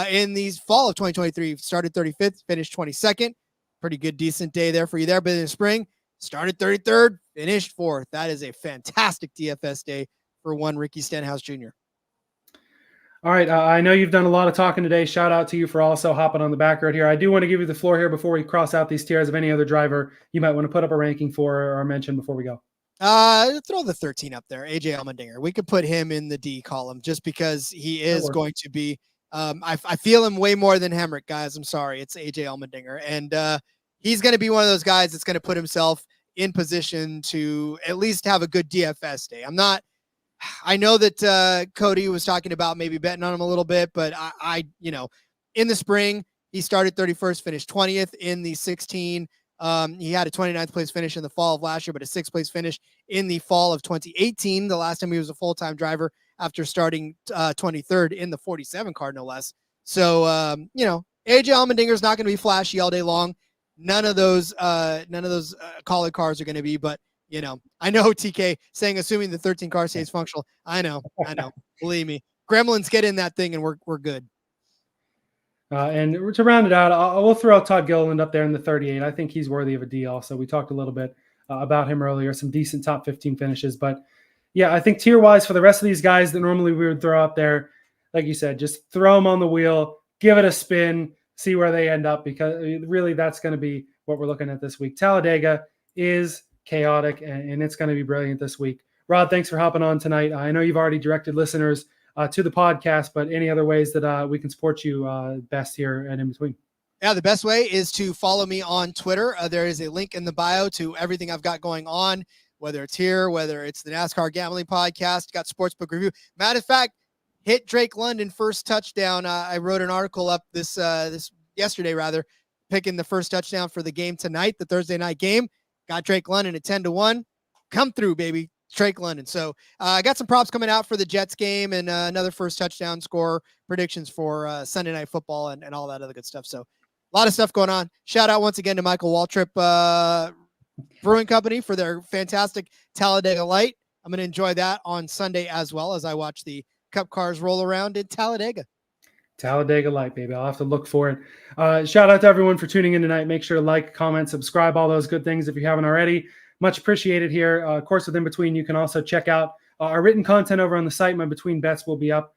Speaker 1: In the fall of 2023, started 35th, finished 22nd. Pretty good, decent day there for you there. But in the spring, started 33rd, finished 4th. That is a fantastic DFS day for one Ricky Stenhouse Jr.
Speaker 4: All right, I know you've done a lot of talking today. Shout out to you for also hopping on the back road here. I do want to give you the floor here before we cross out these tiers of any other driver you might want to put up a ranking for or mention before we go.
Speaker 1: Throw the 13 up there, AJ Allmendinger. We could put him in the D column just because he is going to be. I feel him way more than Hemric, guys. I'm sorry, it's AJ Allmendinger, and he's going to be one of those guys that's going to put himself in position to at least have a good DFS day. I know that Cody was talking about maybe betting on him a little bit, but I in the spring, he started 31st, finished 20th in the 16. He had a 29th place finish in the fall of last year, but a 6th place finish in the fall of 2018, the last time he was a full-time driver after starting 23rd in the 47 car, no less. So, AJ Allmendinger is not going to be flashy all day long. None of those collie cars are going to be, but I know TK saying, assuming the 13 car stays functional. I know. Believe me, gremlins get in that thing and we're good.
Speaker 4: And to round it out, we'll throw Todd Gilliland up there in the 38. I think he's worthy of a D also. We talked a little bit about him earlier, some decent top 15 finishes. But yeah, I think tier-wise for the rest of these guys that normally we would throw up there, like you said, just throw them on the wheel, give it a spin, see where they end up, because really that's going to be what we're looking at this week. Talladega is chaotic, and it's going to be brilliant this week. Rod, thanks for hopping on tonight. I know you've already directed listeners to the podcast, but any other ways that we can support you best here and in between?
Speaker 1: Yeah, the best way is to follow me on Twitter. There is a link in the bio to everything I've got going on, whether it's here, whether it's the NASCAR Gambling Podcast, got Sportsbook Review. Matter of fact, hit Drake London first touchdown. I wrote an article up this yesterday, picking the first touchdown for the game tonight, the Thursday night game. Got Drake London at 10-1. Come through, baby. Drake London. So I got some props coming out for the Jets game and another first touchdown score predictions for Sunday Night Football and all that other good stuff. So a lot of stuff going on. Shout out once again to Michael Waltrip Brewing Company for their fantastic Talladega Light. I'm going to enjoy that on Sunday as well as I watch the Cup cars roll around in Talladega.
Speaker 4: Talladega Light, baby. I'll have to look for it. Shout out to everyone for tuning in tonight. Make sure to like, comment, subscribe, all those good things if you haven't already. Much appreciated here. Of course, within between, you can also check out our written content over on the site. My Between Bets will be up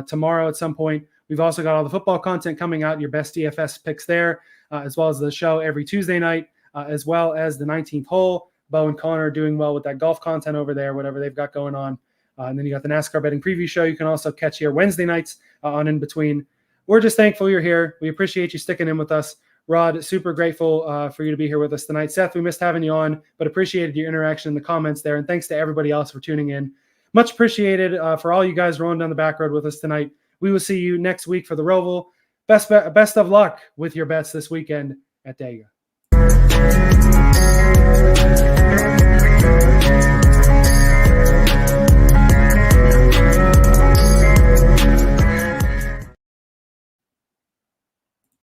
Speaker 4: tomorrow at some point. We've also got all the football content coming out, your best DFS picks there, as well as the show every Tuesday night, as well as the 19th hole. Bo and Connor are doing well with that golf content over there, whatever they've got going on. And then you got the NASCAR betting preview show you can also catch here Wednesday nights on In Between. We're just thankful you're here. We appreciate you sticking in with us. Rod, super grateful for you to be here with us tonight. Seth, we missed having you on, but appreciated your interaction in the comments there. And thanks to everybody else for tuning in. Much appreciated for all you guys rolling down the back road with us tonight. We will see you next week for the Roval. Best of luck with your bets this weekend at Dega.